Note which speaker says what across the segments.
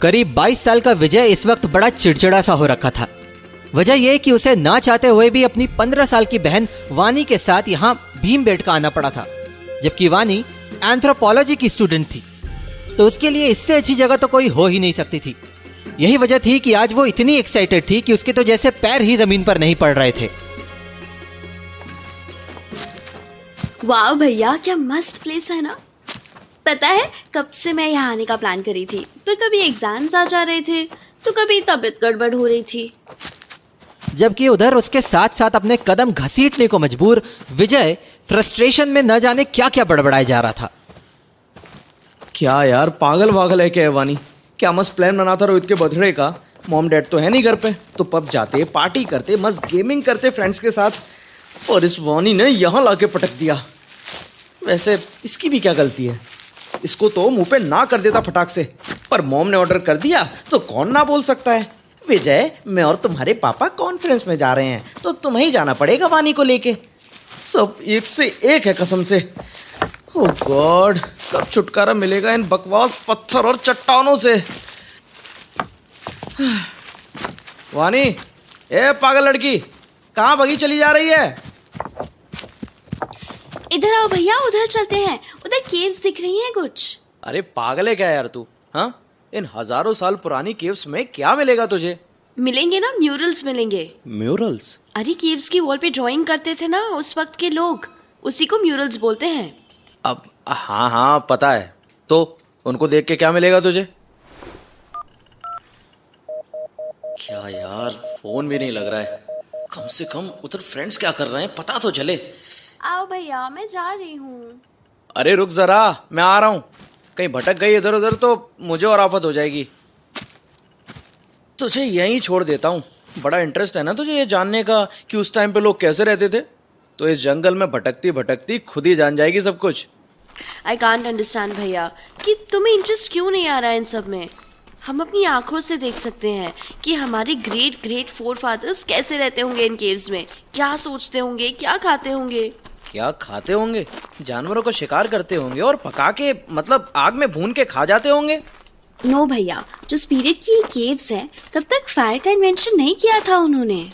Speaker 1: करीब 22 साल का विजय इस वक्त बड़ा चिड़चिड़ा सा हो रखा था। वजह यह कि उसे ना चाहते हुए भी अपनी 15 साल की बहन वानी के साथ यहाँ भीमबेटका आना पड़ा था, जबकि वानी एंथ्रोपोलॉजी की स्टूडेंट थी, तो उसके लिए इससे अच्छी जगह तो कोई हो ही नहीं सकती थी। यही वजह थी कि आज वो इतनी एक्साइटेड थी कि उसके तो जैसे पैर ही जमीन पर नहीं पड़ रहे थे।
Speaker 2: वाह भैया, क्या मस्त प्लेस है ना। पता है, कब से मैं यहाँ आने का प्लान करी थी, पर कभी एग्जाम्स आ जा रहे थे तो कभी तबीयत गड़बड़ हो रही थी।
Speaker 1: जबकि उधर उसके साथ साथ अपने कदम घसीटने को मजबूर विजय फ्रस्ट्रेशन में न जाने क्या क्या बड़बड़ाए जा रहा था।
Speaker 3: क्या यार, पागल वागल है क्या वानी? क्या मस्त प्लान बना था रोहित के बर्थडे का। मॉम डैड तो है नहीं घर पे, तो पब जाते, पार्टी करते, मस्त गेमिंग करते फ्रेंड्स के साथ, और इस वानी ने यहाँ लाके पटक दिया। वैसे इसकी भी क्या गलती है? इसको तो मुंह पे ना कर देता फटाक से, पर मॉम ने ऑर्डर कर दिया तो कौन ना बोल सकता है। विजय, मैं और तुम्हारे पापा कॉन्फ्रेंस में जा रहे हैं, तो तुम्हें ही जाना पड़ेगा वानी को लेके। सब एक से एक है कसम से। ओह गॉड, कब छुटकारा मिलेगा इन बकवास पत्थर और चट्टानों से। वानी, ए पागल लड़की, कहाँ भगी चली जा रही है?
Speaker 2: इधर आओ भैया, उधर चलते हैं, उधर केव्स दिख रही हैं कुछ।
Speaker 3: अरे पागल है क्या यार तू? हाँ, इन हजारों साल पुरानी केव्स में क्या मिलेगा तुझे?
Speaker 2: मिलेंगे ना, म्यूरल्स मिलेंगे।
Speaker 3: म्यूरल्स?
Speaker 2: अरे केव्स की वॉल पे ड्राइंग करते थे ना उस वक्त के लोग, उसी को म्यूरल्स बोलते हैं।
Speaker 3: अब हाँ हाँ पता है, तो उनको देख के क्या मिलेगा तुझे? क्या यार, फोन भी नहीं लग रहा है। कम से कम उधर फ्रेंड्स क्या कर रहे हैं पता तो चले।
Speaker 2: आओ भैया, मैं जा रही हूँ।
Speaker 3: अरे रुक जरा, मैं आ रहा हूँ। कहीं भटक गई इधर उधर तो मुझे और आफत हो जाएगी। तुझे यहीं छोड़ देता हूँ। बड़ा इंटरेस्ट है ना तुझे ये जानने का कि उस टाइम पे लोग कैसे रहते थे, तो इस जंगल में भटकती भटकती खुद ही जान जाएगी सब कुछ।
Speaker 2: आई कांट अंडरस्टैंड भैया कि तुम्हें इंटरेस्ट क्यों नहीं आ रहा है इन सब में। हम अपनी आंखों से देख सकते हैं कि हमारे ग्रेट ग्रेट फोरफादर्स कैसे रहते होंगे इन केव्स में, क्या सोचते होंगे, क्या खाते होंगे।
Speaker 3: क्या खाते होंगे? जानवरों को शिकार करते होंगे और पका के, मतलब आग में भून के खा जाते होंगे।
Speaker 2: नो भैया, जिस पीरियड की ये केव्स हैं, तब तक फायर का इन्वेंशन नहीं किया था उन्होंने।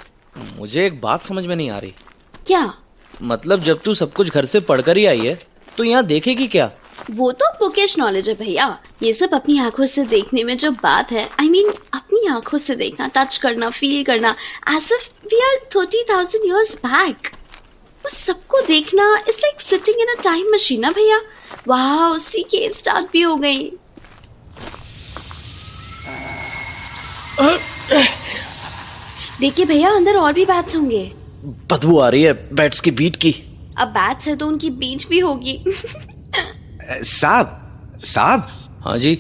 Speaker 3: मुझे एक बात समझ में नहीं आ रही।
Speaker 2: क्या?
Speaker 3: मतलब जब तू सब कुछ घर से पढ़कर ही आई है, तो यहाँ देखेगी क्या?
Speaker 2: वो तो बुकिश नॉलेज है भैया, ये सब अपनी आंखों से देखने में जो बात है, I mean, अपनी आंखों से देखना, टच करना, फील करना, as if we are 30,000 years back। उस सबको देखना it's like sitting in a time machine ना भैया। वाह, उसी केव स्टार्ट भी हो गई। देखिए भैया, अंदर और भी बैट्स होंगे।
Speaker 3: बदबू आ रही है बैट्स की बीट की।
Speaker 2: अब बैट्स है तो उनकी बीट भी होगी।
Speaker 4: साहब।
Speaker 3: हाँ जी,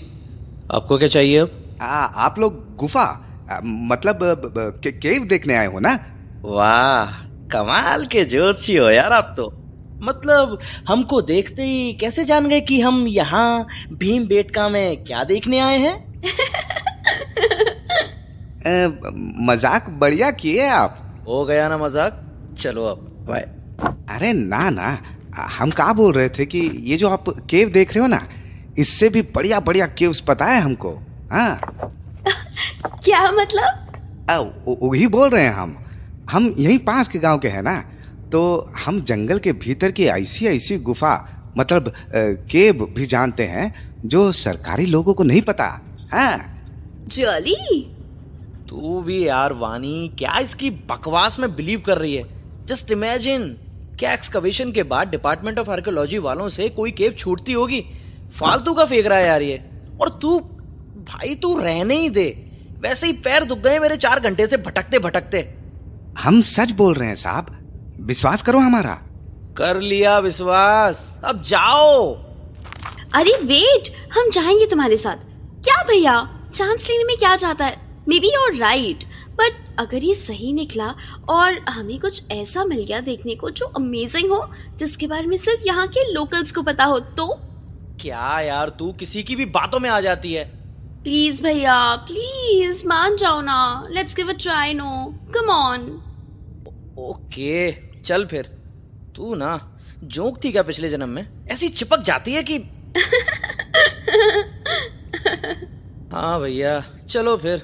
Speaker 3: आपको क्या चाहिए अब?
Speaker 4: आप लोग गुफा मतलब केव देखने आए हो ना?
Speaker 3: वाह, कमाल के ज्योतिषी हो यार आप तो। मतलब हमको देखते ही कैसे जान गए कि हम यहाँ भीमबेटका में क्या देखने आए हैं?
Speaker 4: मजाक बढ़िया किए आप।
Speaker 3: हो गया ना मजाक, चलो अब बाय।
Speaker 4: अरे ना, हम कहा बोल रहे थे कि ये जो आप केव देख रहे हो ना, इससे भी बढ़िया बढ़िया केव्स पता है हमको। हाँ।
Speaker 2: क्या मतलब?
Speaker 4: वही बोल रहे हैं हम यहीं पास के गांव के हैं ना, तो हम जंगल के भीतर की ऐसी गुफा, मतलब केव भी जानते हैं जो सरकारी लोगों को नहीं पता। हाँ।
Speaker 2: जॉली,
Speaker 3: तू भी यार वानी, क्या इसकी बकवास में बिलीव कर रही है? जस्ट इमेजिन, क्या एक्सकवेशन के बाद डिपार्टमेंट ऑफ आर्कियोलॉजी वालों से कोई केव छूटती होगी? फालतू का फेंक रहा है यार ये। और तू भाई, तू रहने ही दे, वैसे ही पैर दुख गए मेरे 4 घंटे से भटकते भटकते।
Speaker 4: हम सच बोल रहे हैं साहब, विश्वास करो हमारा।
Speaker 3: कर लिया विश्वास, अब जाओ।
Speaker 2: अरे वेट, हम जाएंगे तुम्हारे साथ। क्या भैया, चांस लेने में क्या जाता है? May be you're right, but अगर ये सही निकला और हमें कुछ ऐसा मिल गया देखने को जो अमेजिंग हो, जिसके बारे में सिर्फ यहाँ के लोकल्स को पता हो, तो? क्या
Speaker 3: यार, तू किसी की भी बातों में आ जाती है।
Speaker 2: प्लीज भैया, प्लीज मान जाओ ना, let's give a try. No, come on.
Speaker 3: Okay चल फिर। तू ना जोक थी क्या पिछले जन्म में? ऐसी चिपक जाती है कि हाँ भैया, चलो फिर।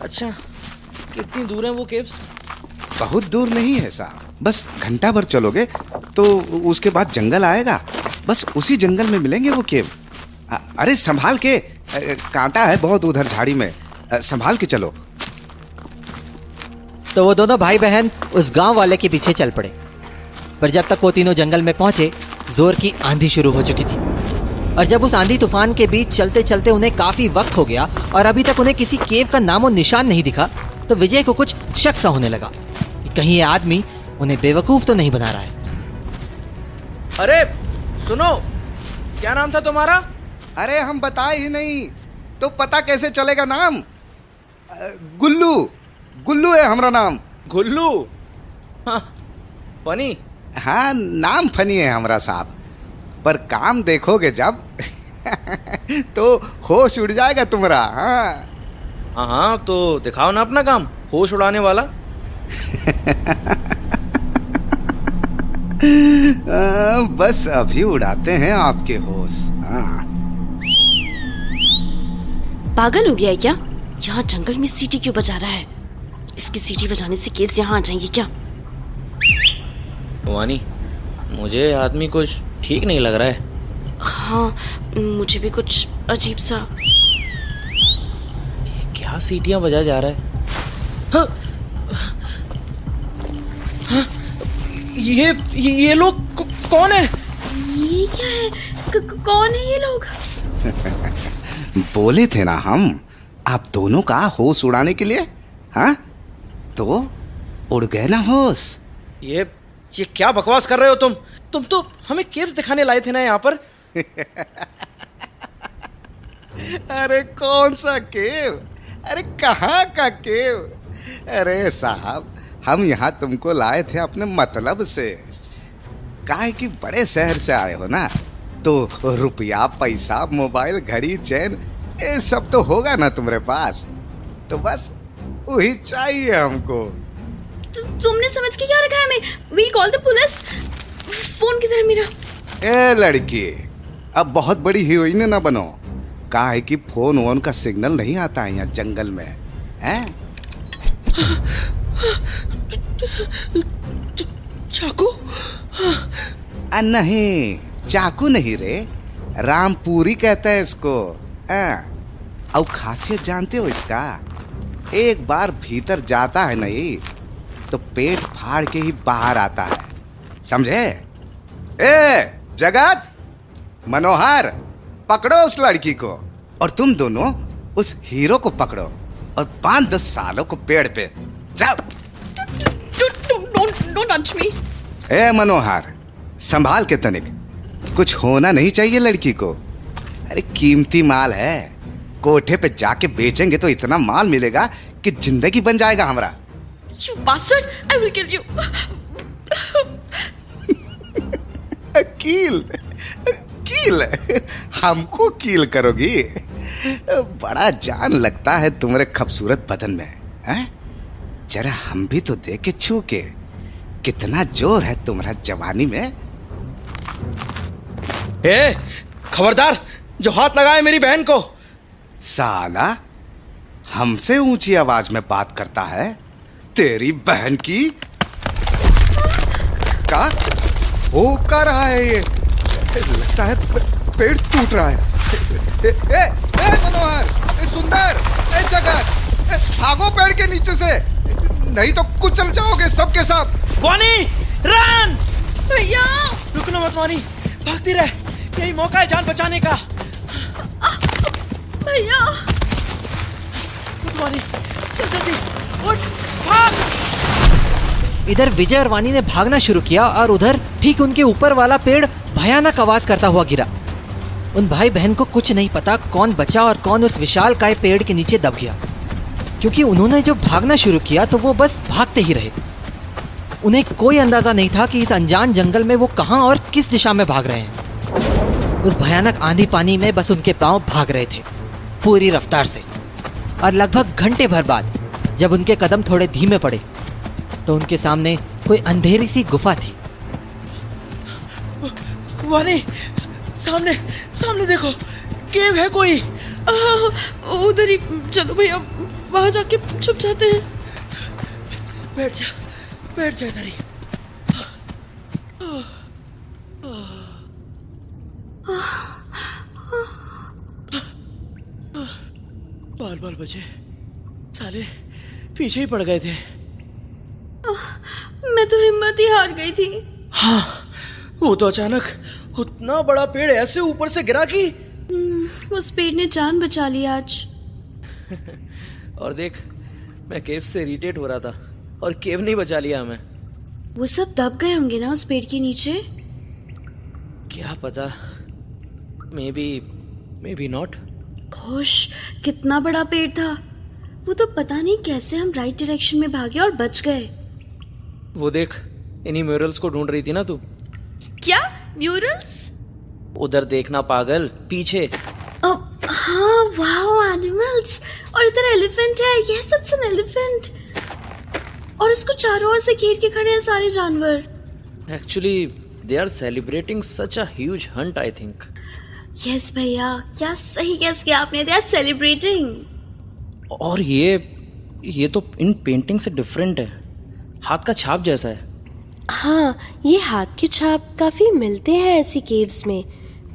Speaker 3: अच्छा, कितनी दूर है वो केव्स?
Speaker 4: बहुत दूर नहीं है साहब, बस घंटा भर चलोगे तो उसके बाद जंगल आएगा, बस उसी जंगल में मिलेंगे वो केव। अरे संभाल के, कांटा है बहुत उधर झाड़ी में, संभाल के चलो।
Speaker 1: तो वो दोनों भाई बहन उस गांव वाले के पीछे चल पड़े। पर जब तक वो तीनों जंगल में पहुंचे, जोर की आंधी शुरू हो चुकी थी। और जब उस आंधी तूफान के बीच चलते चलते उन्हें काफी वक्त हो गया और अभी तक उन्हें किसी केव का नामो निशान नहीं दिखा, तो विजय को कुछ शक सा होने लगा कि कहीं ये आदमी उन्हें बेवकूफ तो नहीं बना रहा है।
Speaker 3: अरे सुनो, क्या नाम था तुम्हारा?
Speaker 4: अरे हम बताए ही नहीं तो पता कैसे चलेगा नाम? गुल्लू, गुल्लू है हमारा नाम।
Speaker 3: गुल्लू? हाँ, फनी।
Speaker 4: हाँ, नाम फनी है हमारा साहब, पर काम देखोगे जब तो होश उड़ जाएगा तुम्हारा। हाँ
Speaker 3: हाँ, तो दिखाओ ना अपना काम, होश उड़ाने वाला।
Speaker 4: बस अभी उड़ाते हैं आपके होश। हाँ।
Speaker 2: पागल हो गया है क्या? यहाँ जंगल में सीटी क्यों बजा रहा है? इसकी सीटी बजाने से केव्स यहाँ आ जाएंगे क्या?
Speaker 3: वानी, मुझे आदमी कुछ ठीक नहीं लग रहा है।
Speaker 2: हाँ, मुझे भी कुछ अजीब सा।
Speaker 3: क्या सीटियां बजा जा रहा है? हाँ, हाँ, ये लोग कौन है?
Speaker 2: ये क्या है? कौन है ये लोग?
Speaker 4: बोले थे ना हम आप दोनों का होश उड़ाने के लिए। हाँ, तो उड़ गए ना होश।
Speaker 3: ये क्या बकवास कर रहे हो तुम तो हमें केव्स दिखाने लाए थे ना यहाँ पर।
Speaker 4: अरे कौन सा केव? अरे कहाँ का केव? अरे साहब, हम यहाँ तुमको लाए थे अपने मतलब से। काहे कि बड़े शहर से आए हो ना, तो रुपया, पैसा, मोबाइल, घड़ी, चैन, ये सब तो होगा ना तुम्हारे पास, तो बस वही चाहिए हमको।
Speaker 2: तुमने समझ के क्या रखा है हमें? We call the police. Phone किधर है मेरा?
Speaker 4: ए लड़की, अब बहुत बड़ी हीरोइन ना बनो। काहे कि फोन वोन का सिग्नल नहीं आता है यहाँ जंगल में, हैं?
Speaker 3: चाकू?
Speaker 4: नहीं, चाकू नहीं रे, रामपुरी कहते हैं इसको। और खासियत जानते हो इसका? एक बार भीतर जाता है नहीं तो पेट फाड़ के ही बाहर आता है, समझे? ए जगत, मनोहर, पकड़ो उस लड़की को, और तुम दोनों उस हीरो को पकड़ो और 5-10 सालों को पेड़ पे जाओ।
Speaker 2: Don't touch me.
Speaker 4: ए मनोहर, संभाल के तनिक, कुछ होना नहीं चाहिए लड़की को। अरे कीमती माल है, कोठे पे जाके बेचेंगे तो इतना माल मिलेगा कि जिंदगी बन जाएगा हमारा।
Speaker 2: You bastard! I will kill you.
Speaker 4: कील हमको कील करोगी? बड़ा जान लगता है तुम्हारे खूबसूरत बदन में, हैं? जरा हम भी तो देखे छू के, कितना जोर है तुम्हारा जवानी में।
Speaker 3: ए, खबरदार, जो हाथ लगाए मेरी बहन को।
Speaker 4: साला, हमसे ऊंची आवाज में बात करता है, तेरी बहन की। का हो क्या रहा है ये? लगता है पेड़ टूट रहा है। ए मनोहर, सुंदर, जगत, भागो पेड़ के नीचे से, नहीं तो कुचल जाओगे सबके सब।
Speaker 3: वानी, रन!
Speaker 2: भैया!
Speaker 3: रुकना मत वानी, भागती रह, यही मौका है जान बचाने का।
Speaker 2: भैया!
Speaker 3: वानी, चल जल्दी, उठ, भाग!
Speaker 1: इधर विजय और वानी ने भागना शुरू किया और उधर ठीक उनके ऊपर वाला पेड़ भयानक आवाज करता हुआ गिरा। उन भाई बहन को कुछ नहीं पता कौन बचा और कौन उस विशालकाय पेड़ के नीचे दब गया, क्योंकि उन्होंने जब भागना शुरू किया तो वो बस भागते ही रहे। उन्हें कोई अंदाजा नहीं था कि इस अनजान जंगल में वो कहां और किस दिशा में भाग रहे हैं। उस भयानक आंधी पानी में बस उनके पांव भाग रहे थे पूरी रफ्तार से। और लगभग घंटे भर बाद जब उनके कदम थोड़े धीमे पड़े तो उनके सामने कोई अंधेरी सी गुफा थी
Speaker 3: वानी, सामने सामने देखो, केव है कोई।
Speaker 2: उधर ही चलो भैया, वहां जाके छुप जाते हैं।
Speaker 3: बैठ जा इधर ही। बाल बचे, साले पीछे ही पड़ गए थे।
Speaker 2: मैं तो हिम्मत ही हार गई थी।
Speaker 3: हाँ, वो तो अचानक उतना बड़ा पेड़ ऐसे ऊपर से गिरा कि
Speaker 2: उस पेड़ ने जान बचा ली आज।
Speaker 3: और देख, मैं केव से इरिटेट हो रहा था और केव नहीं बचा लिया हमें।
Speaker 2: वो सब दब गए होंगे ना उस पेड़ के नीचे।
Speaker 3: क्या पता, मे बी नॉट।
Speaker 2: खुश, कितना बड़ा पेड़ था। वो तो पता नहीं कैसे हम राइट डायरेक्शन में भागे और बच गए।
Speaker 3: वो देख, इन्हीं म्यूरल्स को ढूंढ रही थी ना तू।
Speaker 2: क्या म्यूरल्स?
Speaker 3: उधर देखना पागल, पीछे।
Speaker 2: हाँ, वाओ, एनिमल्स। और इधर एलिफेंट है। Yes, it's an elephant. और उसको चारों ओर से घेर के खड़े हैं सारे जानवर।
Speaker 3: Actually they are celebrating such a huge hunt, I think.
Speaker 2: Yes भैया, क्या सही गेस किया आपने। They are celebrating.
Speaker 3: और ये तो इन पेंटिंग से डिफरेंट है, हाथ का छाप जैसा है।
Speaker 5: हाँ, ये हाथ के छाप काफी मिलते हैं ऐसी केव्स में,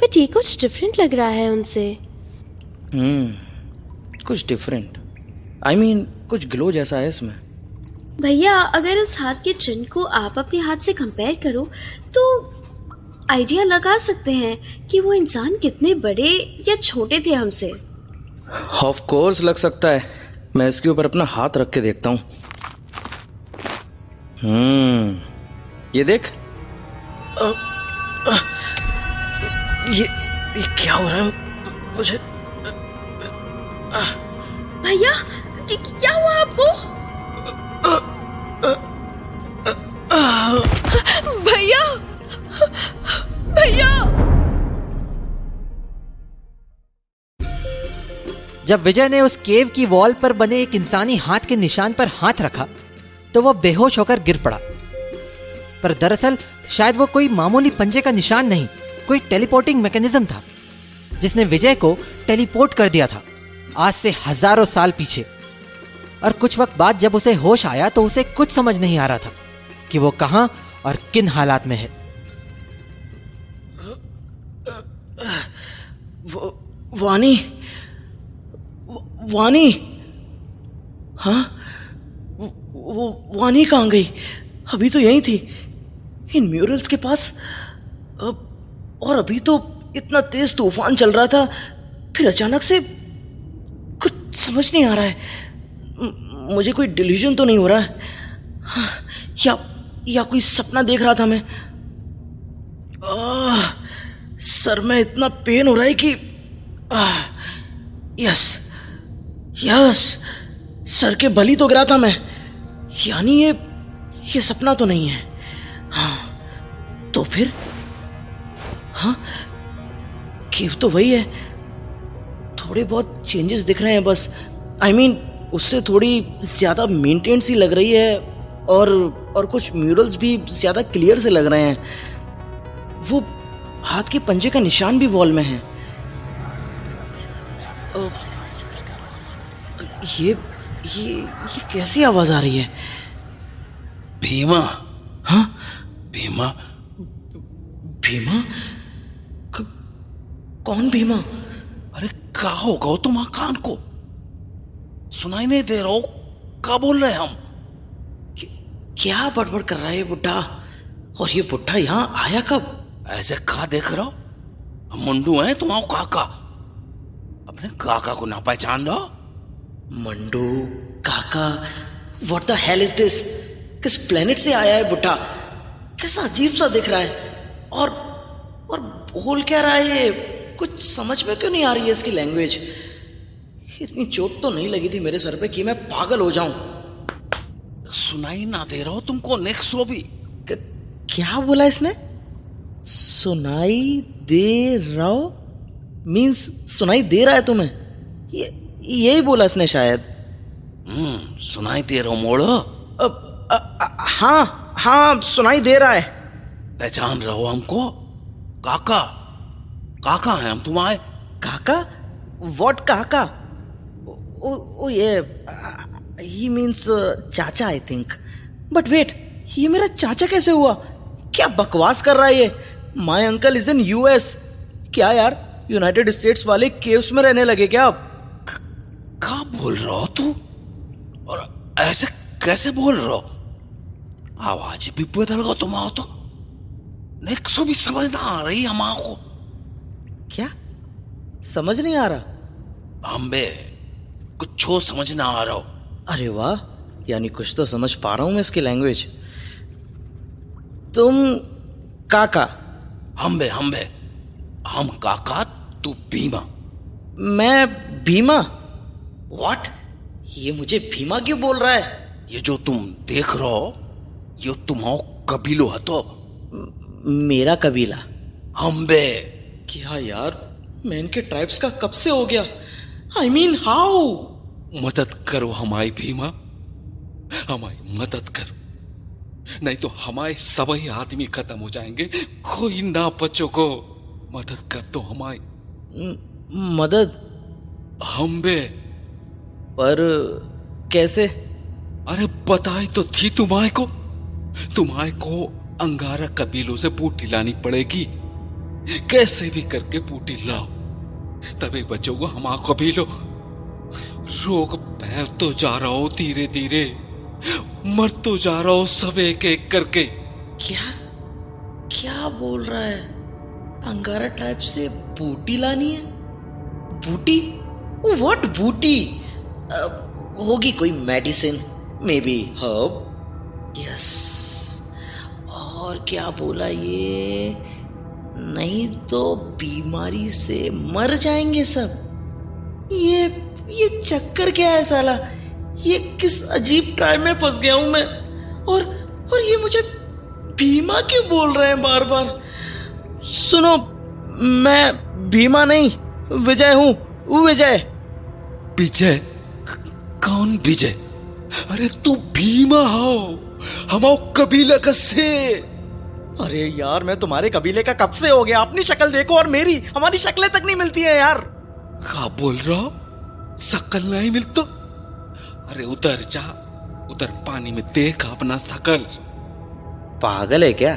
Speaker 5: बट ये कुछ डिफरेंट लग रहा है उनसे।
Speaker 3: कुछ डिफरेंट, आई मीन कुछ ग्लो जैसा है इसमें।
Speaker 2: भैया, अगर इस हाथ के चिन्ह को आप अपने हाथ से कंपेयर करो तो आइडिया लगा सकते हैं कि वो इंसान कितने बड़े या छोटे थे हमसे।
Speaker 3: ऑफ कोर्स लग सकता है। मैं इसके ऊपर अपना हाथ रख के देखता हूँ। ये देख। ये क्या हो रहा है मुझे?
Speaker 2: भैया, क्या हुआ आपको? भैया, भैया।
Speaker 1: जब विजय ने उस केव की वॉल पर बने एक इंसानी हाथ के निशान पर हाथ रखा तो वह बेहोश होकर गिर पड़ा। पर दरअसल शायद वो कोई मामूली पंजे का निशान नहीं, कोई टेलीपोर्टिंग मैकेनिज्म था जिसने विजय को टेलीपोर्ट कर दिया था आज से हजारों साल पीछे। और कुछ वक्त बाद जब उसे होश आया तो उसे कुछ समझ नहीं आ रहा था कि वो कहां और किन हालात में है।
Speaker 3: वानी, हाँ, वो वानी कहाँ गई? अभी तो यहीं थी, इन म्यूरल्स के पास। और अभी तो इतना तेज तूफान चल रहा था, फिर अचानक से कुछ समझ नहीं आ रहा है। मुझे कोई डिल्यूजन तो नहीं हो रहा है, या कोई सपना देख रहा था मैं। सर में इतना पेन हो रहा है कि यस, सर के बल ही तो गिरा था मैं। यानी ये सपना तो नहीं है। हाँ, तो फिर हाँ, केव तो वही है, थोड़े बहुत चेंजेस दिख रहे हैं बस। आई मीन उससे थोड़ी ज्यादा मेंटेन सी लग रही है और कुछ म्यूरल्स भी ज्यादा क्लियर से लग रहे हैं। वो हाथ के पंजे का निशान भी वॉल में है। ये कैसी आवाज आ रही है?
Speaker 6: भीमा।
Speaker 3: हाँ,
Speaker 6: भीमा?
Speaker 3: भीमा? कौन भीमा?
Speaker 6: अरे क्या होगा तुम कान को सुनाई नहीं दे रहा हो? क्या बोल रहे हम?
Speaker 3: क्या बड़बड़ कर रहा है ये बुड्ढा? और ये बुड्ढा यहाँ आया कब?
Speaker 6: ऐसे खा देख रहा हो? हम मुंडू हैं तुम्हारा काका, अपने काका को ना पहचान रहा?
Speaker 3: मंडू काका, what the hell is this? किस प्लेनेट से आया है बुड्ढा? कैसा अजीब सा दिख रहा है और बोल क्या रहा है ये? कुछ समझ में क्यों नहीं आ रही है इसकी लैंग्वेज। इतनी चोट तो नहीं लगी थी मेरे सर पे कि मैं पागल हो जाऊं।
Speaker 6: सुनाई ना दे रहा हो तुमको? नेक्सो भी
Speaker 3: क्या बोला इसने? सुनाई दे रहा हो मीन्स सुनाई दे रहा है तुम्हें? यही बोला इसने शायद।
Speaker 6: सुनाई दे रहा हो मोड़?
Speaker 3: हाँ, सुनाई दे रहा है।
Speaker 6: पहचान रहो हमको? काका, काका हैं हम तुम्हारे।
Speaker 3: काका? व्हाट काका? ओ ये ही मीन्स चाचा आई थिंक। बट वेट, ये मेरा चाचा कैसे हुआ? क्या बकवास कर रहा है ये? My uncle is in US. क्या यार, यूनाइटेड स्टेट्स वाले केव्स में रहने लगे क्या अब?
Speaker 6: क्या बोल रहे हो तू? और ऐसे कैसे बोल रहे हो? आवाज भी बदल गो तुम्हारा तो। नेक्सो भी समझ ना आ रही हमारे को।
Speaker 3: क्या समझ नहीं आ रहा?
Speaker 6: हम बे कुछ समझ ना आ रहा हो।
Speaker 3: अरे वाह, यानी कुछ तो समझ पा रहा हूं मैं इसकी लैंग्वेज। तुम काका?
Speaker 6: हम बे हम काका, तू भीमा।
Speaker 3: मैं भीमा? व्हाट? ये मुझे भीमा क्यों बोल रहा है?
Speaker 6: ये जो तुम देख रहे हो, ये तुम्हारा कबीलो है तो।
Speaker 3: मेरा कबीला?
Speaker 6: हम बे।
Speaker 3: क्या यार, मैं इनके ट्राइब्स का कब से हो गया? I mean how?
Speaker 6: मदद करो हमारी भीमा, हमारी मदद करो, नहीं तो हमारे सभी आदमी खत्म हो जाएंगे, कोई ना बचोगो। मदद कर दो हमारी।
Speaker 3: मदद?
Speaker 6: हम बे।
Speaker 3: पर कैसे?
Speaker 6: अरे बताई तो थी तुम्हारे को अंगारा कबीलों से बूटी लानी पड़ेगी। कैसे भी करके बूटी लाओ, तभी बचोगे हमारा कबीलो। रोग फैल तो जा रहा हो धीरे धीरे, मर तो जा रहा हो सब एक एक करके।
Speaker 3: क्या बोल रहा है? अंगारा ट्राइब से बूटी लानी है? बूटी? व्हाट बूटी? होगी कोई medicine, may be herb. Yes. और क्या बोला ये? नहीं तो बीमारी से मर जाएंगे सब। ये चक्कर क्या है साला? ये किस अजीब ट्राइब में फंस गया हूं मैं? और ये मुझे भीमा क्यों बोल रहे हैं बार बार? सुनो, मैं भीमा नहीं, विजय हूं। विजय?
Speaker 6: विजय? कौन विजय? अरे तू भीमा हो, हमारे कबीले का शेर।
Speaker 3: अरे यार, मैं तुम्हारे कबीले का कब से हो गया? अपनी शक्ल देखो और मेरी, हमारी शक्लें तक नहीं मिलती है यार।
Speaker 6: क्या बोल रहा हो? शकल नहीं मिलता? अरे उधर जा, उधर पानी में देख अपना शकल।
Speaker 3: पागल है क्या?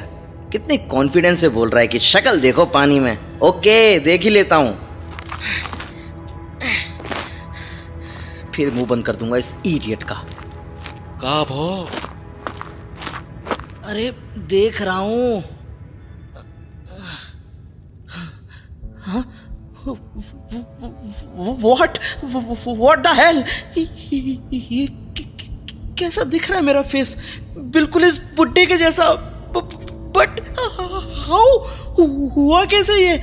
Speaker 3: कितने कॉन्फिडेंस से बोल रहा है कि शक्ल देखो पानी में। ओके, देख ही लेता हूं, फिर मुंह बंद कर दूंगा इस इडियट का।
Speaker 6: का भो?
Speaker 3: अरे देख रहा हूं। What the hell? ये कैसा दिख रहा है मेरा फेस? बिल्कुल इस बुड्ढे के जैसा। But how? हुआ कैसे ये?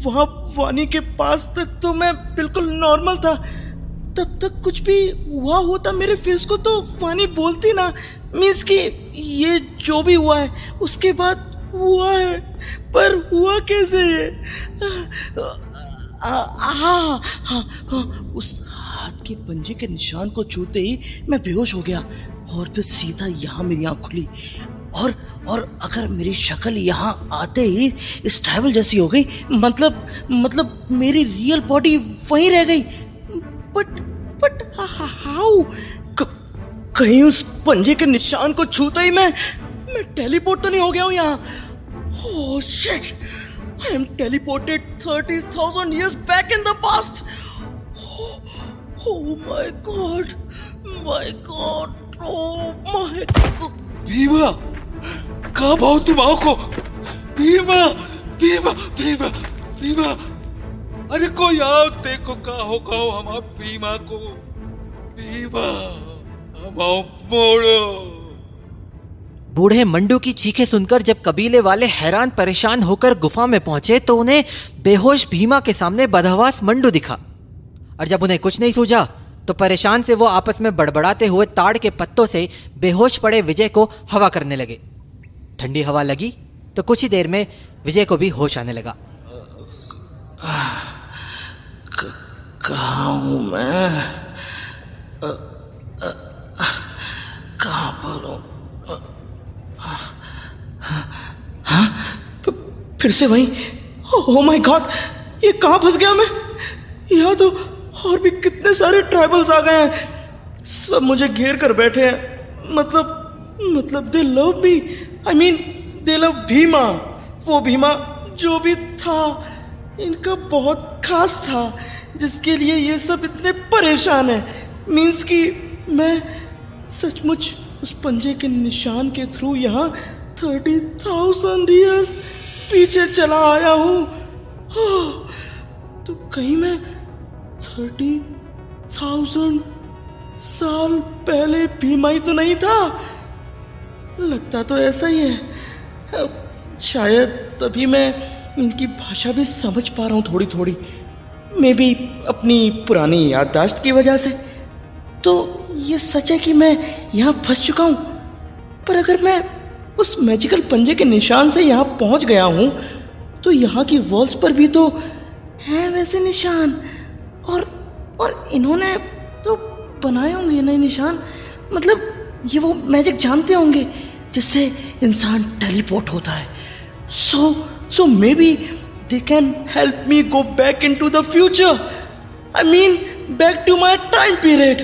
Speaker 3: वहां वानी के पास तक तो मैं बिल्कुल नॉर्मल था। तब तक कुछ भी हुआ होता मेरे फेस को तो वानी बोलती ना। मीन्स कि ये जो भी हुआ है उसके बाद हुआ है, पर हुआ कैसे ये? उस हाथ के पंजे के निशान को छूते ही मैं बेहोश हो गया और फिर सीधा यहाँ मेरी आंख खुली और अगर मेरी शक्ल यहाँ आते ही इस ट्रैवल जैसी हो गई, मतलब मेरी रियल बॉडी वहीं रह गई। But how? कहीं उस पंजे के निशान को छूते ही मैं टेलीपोर्ट तो नहीं हो गया हूं यहाँ? Oh shit, I am teleported 30,000 years back in the past. Oh my god, oh my god.
Speaker 6: Bhima, कहाँ भाव तुम आओ को? भीमा, अरे कोई आओ देखो का होगा हमारा भीमा को। भीमा, हम आओ मोड़ो।
Speaker 1: बूढ़े मंडू की चीखें सुनकर जब कबीले वाले हैरान परेशान होकर गुफा में पहुंचे तो उन्हें बेहोश भीमा के सामने बदहवास मंडू दिखा। और जब उन्हें कुछ नहीं सूझा तो परेशान से वो आपस में बड़बड़ाते हुए ताड़ के पत्तों से बेहोश पड़े विजय को हवा करने लगे। ठंडी हवा लगी तो कुछ ही देर में विजय को भी होश आने लगा।
Speaker 3: कहाँ हूं मैं? कहाँ पर हूं? फिर से वहीं। ओह माय गॉड, ये कहाँ फंस गया मैं? यहाँ तो और भी कितने सारे ट्राइबल्स आ गए हैं, सब मुझे घेर कर बैठे हैं। मतलब दे love me, I mean they love Bhima. वो भीमा जो भी था इनका बहुत खास था, जिसके लिए ये सब इतने परेशान हैं। मीन्स कि मैं सचमुच उस पंजे के निशान के थ्रू यहाँ 30,000 ईयर्स पीछे चला आया हूँ। तो कहीं मैं 30,000 साल पहले भीमा ही तो नहीं था? लगता तो ऐसा ही है। शायद तभी मैं इनकी भाषा भी समझ पा रहा हूँ थोड़ी थोड़ी, मे बी अपनी पुरानी याददाश्त की वजह से। तो ये सच है कि मैं यहाँ फंस चुका हूँ, पर अगर मैं उस मैजिकल पंजे के निशान से यहाँ पहुँच गया हूँ तो यहाँ की वॉल्स पर भी तो हैं वैसे निशान, और इन्होंने तो बनाए होंगे नए निशान। मतलब ये वो मैजिक जानते होंगे जिससे इंसान टेलीपोर्ट होता है। So maybe they can help me go back into the future. I mean back to my time period.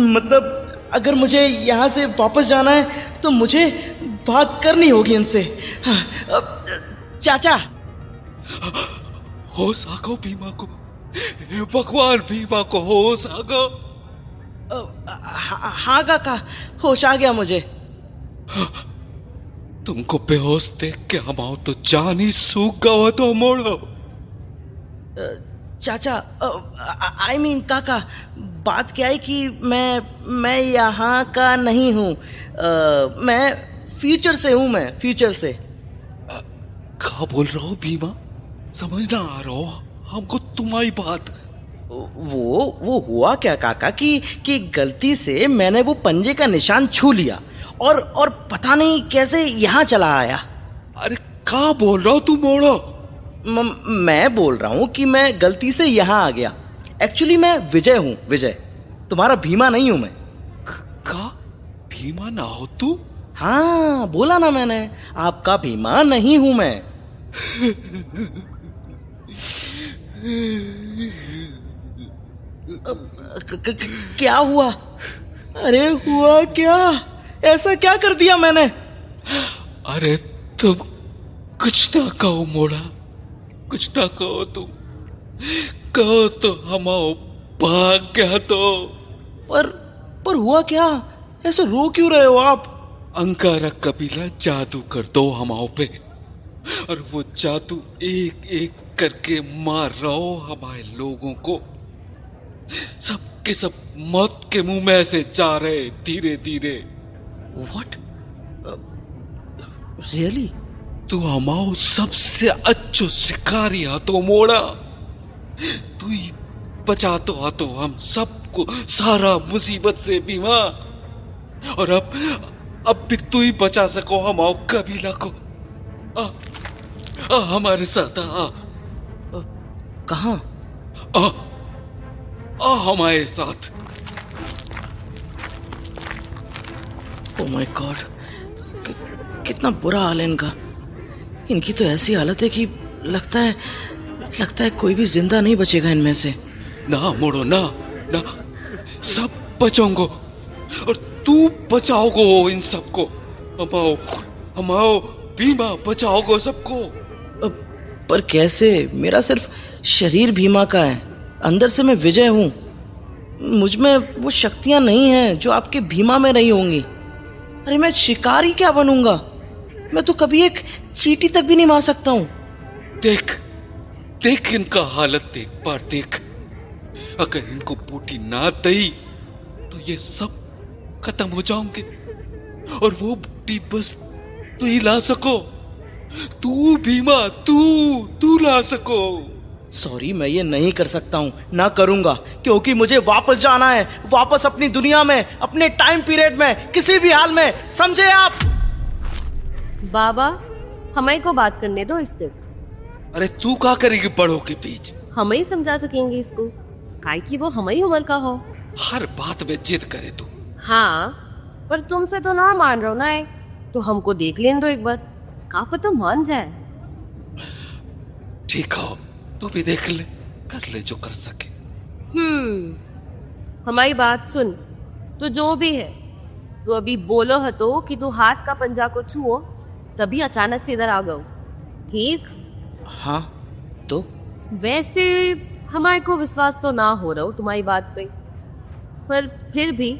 Speaker 3: मतलब अगर मुझे यहाँ से वापस जाना है तो मुझे बात करनी होगी इनसे। चाचा,
Speaker 6: होश आ गो भीमा को, भगवान भीमा को होश आ गो।
Speaker 3: हाँ काका, होश आ गया मुझे।
Speaker 6: तुमको बेहोश देख के हम आओ तो जान ही सूख गवा तो मोड़ो।
Speaker 3: चाचा, आई मीन काका, बात क्या है कि मैं यहाँ का नहीं हूँ। मैं फ्यूचर से हूँ, मैं फ्यूचर से।
Speaker 6: क्या बोल रहा हो भीमा? समझ ना आ रहा हो हमको तुम्हारी बात।
Speaker 3: वो हुआ क्या काका कि गलती से मैंने वो पंजे का निशान छू लिया और पता नहीं कैसे यहाँ चला आया।
Speaker 6: अरे क्या बोल रहा हो तुम मोड़ो?
Speaker 3: मैं बोल रहा हूँ कि मैं गलती से यहाँ आ गया। एक्चुअली मैं विजय हूँ, विजय, तुम्हारा भीमा नहीं हूँ मैं।
Speaker 6: का भीमा ना हो तू?
Speaker 3: हाँ, बोला ना मैंने, आपका भीमा नहीं हूँ मैं। क्या हुआ? अरे हुआ क्या? ऐसा क्या कर दिया मैंने?
Speaker 6: अरे तुम कुछ ना कहो मोड़ा, कुछ ना कहो। तुम कहो तो हम आओ भाग गया तो।
Speaker 3: पर हुआ क्या? ऐसे रो क्यों रहे हो आप?
Speaker 6: अंगारा कबीला जादू कर दो हमाओ पे, और वो जादू एक एक करके मार रहा हो हमारे लोगों को। सब के सब मौत के मुंह में ऐसे जा रहे धीरे धीरे।
Speaker 3: What? Really?
Speaker 6: तू हमाओ सबसे अच्छो शिकारी तो मोड़ा। तू ही बचा तो आ तो हम सबको सारा मुसीबत से भीमा। और अब भी तू ही बचा सको हमाओ कबीला को। आ हमारे साथ आ।
Speaker 3: कहाँ?
Speaker 6: आ हमारे साथ।
Speaker 3: ओह माय गॉड, कितना बुरा हाल है इनका। इनकी तो ऐसी हालत है कि लगता है कोई भी जिंदा नहीं बचेगा इनमें से।
Speaker 6: ना मोड़ो, ना सब बचाओगे और तू बचाओगे इन सबको। हमाओ भीमा बचाओगे सबको।
Speaker 3: पर कैसे? मेरा सिर्फ शरीर भीमा का है, अंदर से मैं विजय हूँ। मुझ में वो शक्तियां नहीं हैं जो आपके भीमा में रही होंगी। अरे मैं शिकारी क्या बनूंगा? मैं तो कभी एक चींटी तक भी नहीं मार सकता हूँ।
Speaker 6: देख इनका हालत देख बार देख। अगर इनको बूटी ना दी तो ये सब खत्म हो जाओगे, और वो बूटी बस तू ही ला सको। तू भीमा, तू ला सको।
Speaker 3: सॉरी, मैं ये नहीं कर सकता हूँ, ना करूंगा, क्योंकि मुझे वापस जाना है, वापस अपनी दुनिया में, अपने टाइम पीरियड में, किसी भी हाल में, समझे आप?
Speaker 7: बाबा, हमें को बात करने दो इससे।
Speaker 6: अरे तू क्या करेगी बड़ों के बीच?
Speaker 7: हम ही समझा सकेंगे इसको, काहे कि वो हम ही उम्र का हो।
Speaker 6: हर बात में जिद करे तू।
Speaker 7: हाँ, पर तुमसे तो ना मान रहा ना है, तो हमको देख लेने दो एक बार। का पता मान जाए।
Speaker 6: ठीक हो, तू भी देख ले, कर ले जो कर सके।
Speaker 7: हमारी बात सुन, तो जो भी है, तू अभी बोलो है तो कि तू हाथ का पंजा को छुओ, तभी अचानक से इधर आ गओ, ठीक?
Speaker 3: हाँ तो
Speaker 7: वैसे हमारे को विश्वास तो ना हो रहा हो तुम्हारी बात पे, पर फिर भी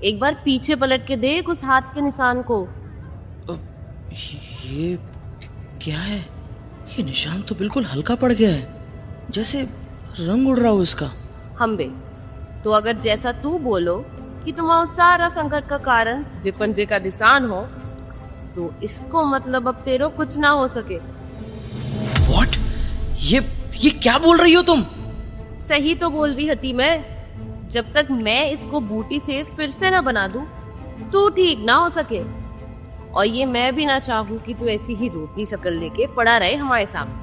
Speaker 7: एक बार पीछे पलट के देख उस हाथ के निशान को।
Speaker 3: ये क्या है? ये निशान तो बिल्कुल हल्का पड़ गया है, जैसे रंग उड़ रहा हो इसका।
Speaker 7: हम बे, तो अगर जैसा तू बोलो कि तुम्हारा सारा संकट का कारण विपंजे का निशान हो, तो इसको मतलब अब तेरो कुछ ना हो सके।
Speaker 3: What? ये क्या बोल रही हो तुम?
Speaker 7: सही तो बोल रही हती मैं। जब तक मैं इसको बूटी से फिर से ना बना दूं, तू ठीक ना हो सके। और ये मैं भी ना चाहूं कि तू ऐसी ही रोटी शक्ल लेके पड़ा रहे हमारे सामने।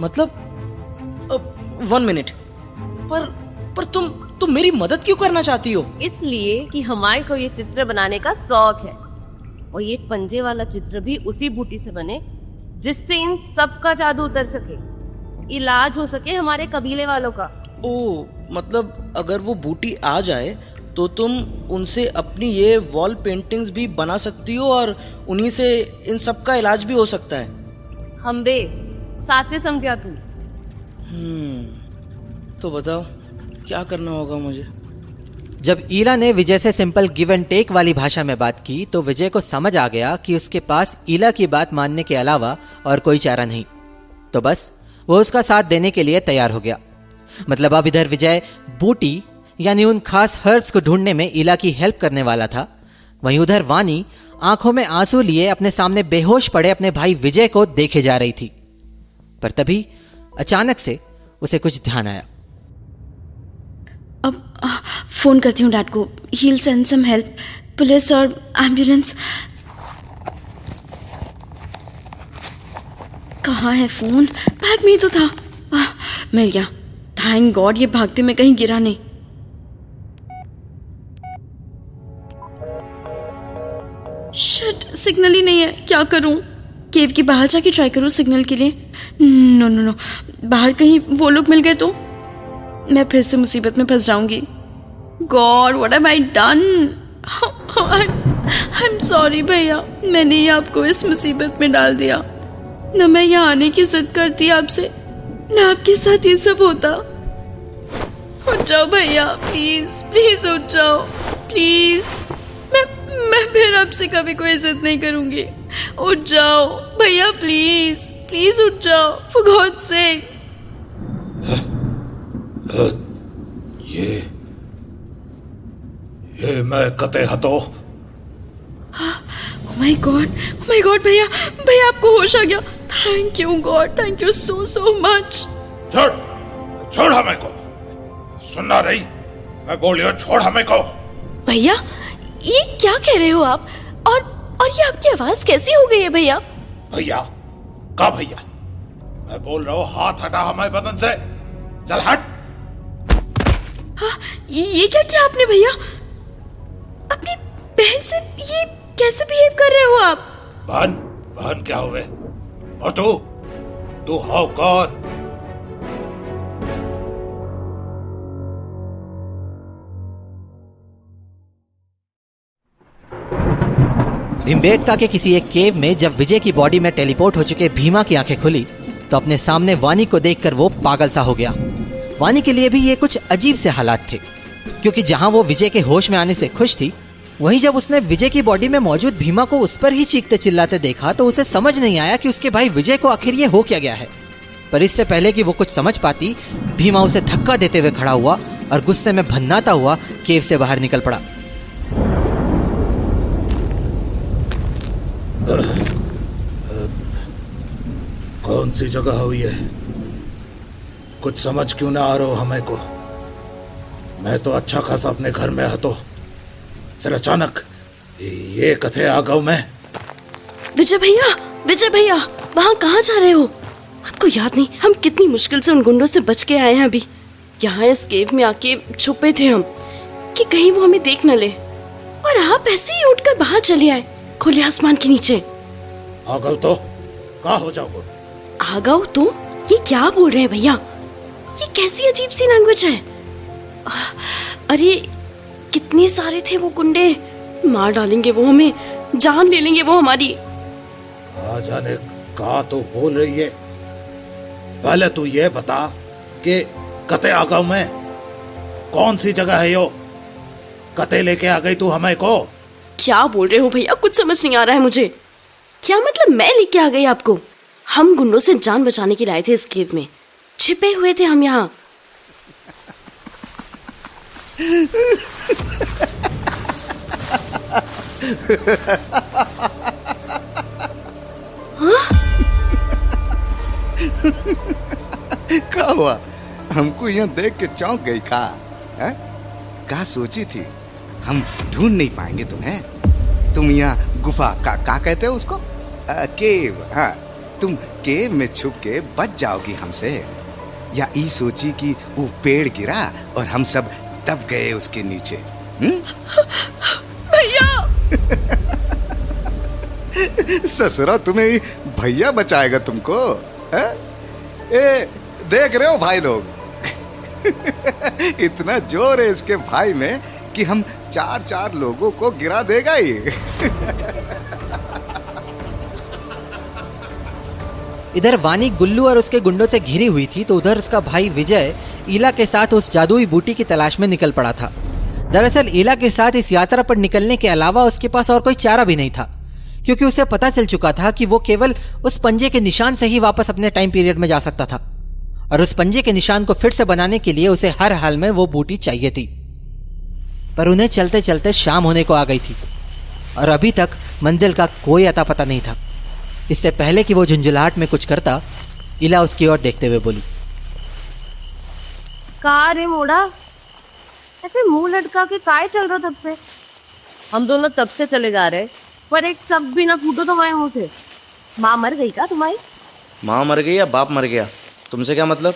Speaker 3: मतलब 1 मिनट, पर तुम मेरी मदद क्यों करना चाहती हो?
Speaker 7: इसलिए कि हमारे को ये चित्र बनाने का शौक है, और ये पंजे वाला चित्र भी उसी बूटी से बने जिससे इन सब का जादू उतर सके, इलाज हो सके हमारे कबीले वालों का।
Speaker 3: ओ, मतलब अगर वो बूटी आ जाए तो तुम उनसे अपनी ये वॉल पेंटिंग्स भी बना सकती हो और उन्हीं से इन सब का इलाज भी हो सकता है।
Speaker 7: हम बे, साथ से समझा तू।
Speaker 3: तो बताओ क्या करना होगा मुझे?
Speaker 1: जब ईला ने विजय से सिंपल गिव एंड टेक वाली भाषा में बात की तो विजय को समझ आ गया कि उसके पास ईला की बात मानने के अलावा और कोई चारा नहीं। तो बस वो उसका साथ देने के लिए तैयार हो गया। मतलब अब इधर विजय बूटी यानी उन खास हर्ब्स को ढूंढने में ईला की हेल्प करने वाला था, वहीं उधर वानी आंखों में आंसू लिए अपने सामने बेहोश पड़े अपने भाई विजय को देखे जा रही थी। पर तभी अचानक से उसे कुछ ध्यान आया।
Speaker 2: अब फोन करती हूँ डैड को। He'll send some help, police और एम्बुलेंस। कहाँ है फोन? बैग में ही तो था। मिल गया, थैंक गॉड। ये भागते में कहीं गिरा नहीं। शिट, सिग्नल ही नहीं है, क्या करूं? केव के बाहर जाके ट्राई करूं सिग्नल के लिए। नो, बाहर कहीं वो लोग मिल गए तो मैं फिर से मुसीबत में फंस जाऊंगी। God, what have I done? I am sorry भैया, मैंने ही आपको इस मुसीबत में डाल दिया। न मैं यहाँ आने की जिद करती आपसे, न आपके साथ ये सब होता। उठ जाओ भैया, प्लीज उठ जाओ, प्लीज। मैं फिर आपसे कभी कोई जिद नहीं करूंगी। उठ जाओ भैया, प्लीज उठ जाओ, फॉर गॉड सेक।
Speaker 6: ये मैं कते हतो।
Speaker 2: Oh my God, भैया आपको होश आ गया। Thank you God, thank you so much।
Speaker 6: छोड़ हमें को, सुनना रही? मैं बोलियो छोड़ हमें को।
Speaker 5: भैया ये क्या कह रहे हो आप? और ये आपकी आवाज कैसी हो गई है भैया?
Speaker 6: भैया? का भैया? मैं बोल रहा हूँ हाथ हटा हमारे बदन से, चल हट।
Speaker 2: हाँ, ये क्या किया आपने भैया? अपनी बहन से ये कैसे बिहेव कर रहे हो आप?
Speaker 6: बहन क्या हुए? और तू हो कौन?
Speaker 1: भीमबेटका के किसी एक केव में जब विजय की बॉडी में टेलीपोर्ट हो चुके भीमा की आंखें खुली तो अपने सामने वानी को देखकर वो पागल सा हो गया। वानी के लिए भी ये कुछ अजीब से हालात थे, क्योंकि जहां वो विजय के होश में आने से खुश थी, वहीं जब उसने विजय की बॉडी में मौजूद भीमा को उस पर ही चीखते चिल्लाते देखा तो उसे समझ नहीं आया कि उसके भाई विजय को आखिर ये हो क्या गया है। पर इससे पहले कि वो कुछ समझ पाती, भीमा उसे धक्का देते हुए खड़ा हुआ और गुस्से में भन्नाता हुआ केव से बाहर निकल पड़ा।
Speaker 6: कौन सी जगह हुई है? कुछ समझ क्यों ना आ रहा हो हमें को? मैं तो अच्छा खासा अपने घर में हतो, फिर अचानक ये कथे आ गऊ मैं।
Speaker 5: विजय भैया वहाँ कहाँ जा रहे हो? आपको याद नहीं हम कितनी मुश्किल से उन गुंडों से बच के आए हैं? अभी यहाँ इस केव में आके छुपे थे हम कि कहीं वो हमें देख न ले, और आप ऐसे ही उठकर बाहर चले आए खुले आसमान के नीचे।
Speaker 6: आ गऊ तो
Speaker 8: का हो जाओगे?
Speaker 5: आ गओ तुम? ये क्या बोल रहे हैं भैया? ये कैसी अजीब सी लैंग्वेज है? अरे कितने सारे थे वो गुंडे, मार डालेंगे वो हमें, जान ले लेंगे वो हमारी।
Speaker 8: आ जाने का तो बोल रही है। पहले तू ये बता कि कते आ गाँव में कौन सी जगह है यो? कते लेके आ गई तू हमें को?
Speaker 5: क्या बोल रहे हो भैया? कुछ समझ नहीं आ रहा है मुझे। क्या मतलब मैं लेके आ गई आपको? हम गुंडों से जान बचाने के लिए आए थे इस केव में, छिपे हुए थे हम यहाँ।
Speaker 4: क्या हुआ? हमको यहाँ देख के चौंक गई का? क्या सोची थी हम ढूंढ नहीं पाएंगे तुम्हें? तुम यहाँ गुफा का कहते हो उसको? केव। हाँ, तुम केव में छुप के बच जाओगी हमसे, या ई सोची कि वो पेड़ गिरा और हम सब दब गए उसके नीचे?
Speaker 5: भैया!
Speaker 4: ससुरा तुम्हें भैया बचाएगा तुमको? है? ए, देख रहे हो भाई लोग? इतना जोर है इसके भाई में कि हम 4 लोगों को गिरा देगा ही।
Speaker 1: इधर वानी गुल्लू और उसके गुंडों से घिरी हुई थी, तो उधर उसका भाई विजय ईला के साथ उस जादुई बूटी की तलाश में निकल पड़ा था। दरअसल ईला के साथ इस यात्रा पर निकलने के अलावा उसके पास और कोई चारा भी नहीं था, क्योंकि उसे पता चल चुका था कि वो केवल उस पंजे के निशान से ही वापस अपने टाइम पीरियड में जा सकता था, और उस पंजे के निशान को फिर से बनाने के लिए उसे हर हाल में वो बूटी चाहिए थी। पर उन्हें चलते चलते शाम होने को आ गई थी और अभी तक मंजिल का कोई अता पता नहीं था। इससे पहले कि वो झुंझुलाहट में कुछ करता, इला उसकी ओर देखते हुए बोली,
Speaker 7: कहा रे मोड़ा, ऐसे मुंह लटका के काय चल रहा तब से? हम दोनों तब से चले जा रहे, पर एक सब भी ना फूटो तुम्हारे मुंह से। माँ मर गई क्या तुम्हारी?
Speaker 3: माँ मर गई या बाप मर गया, तुमसे क्या मतलब?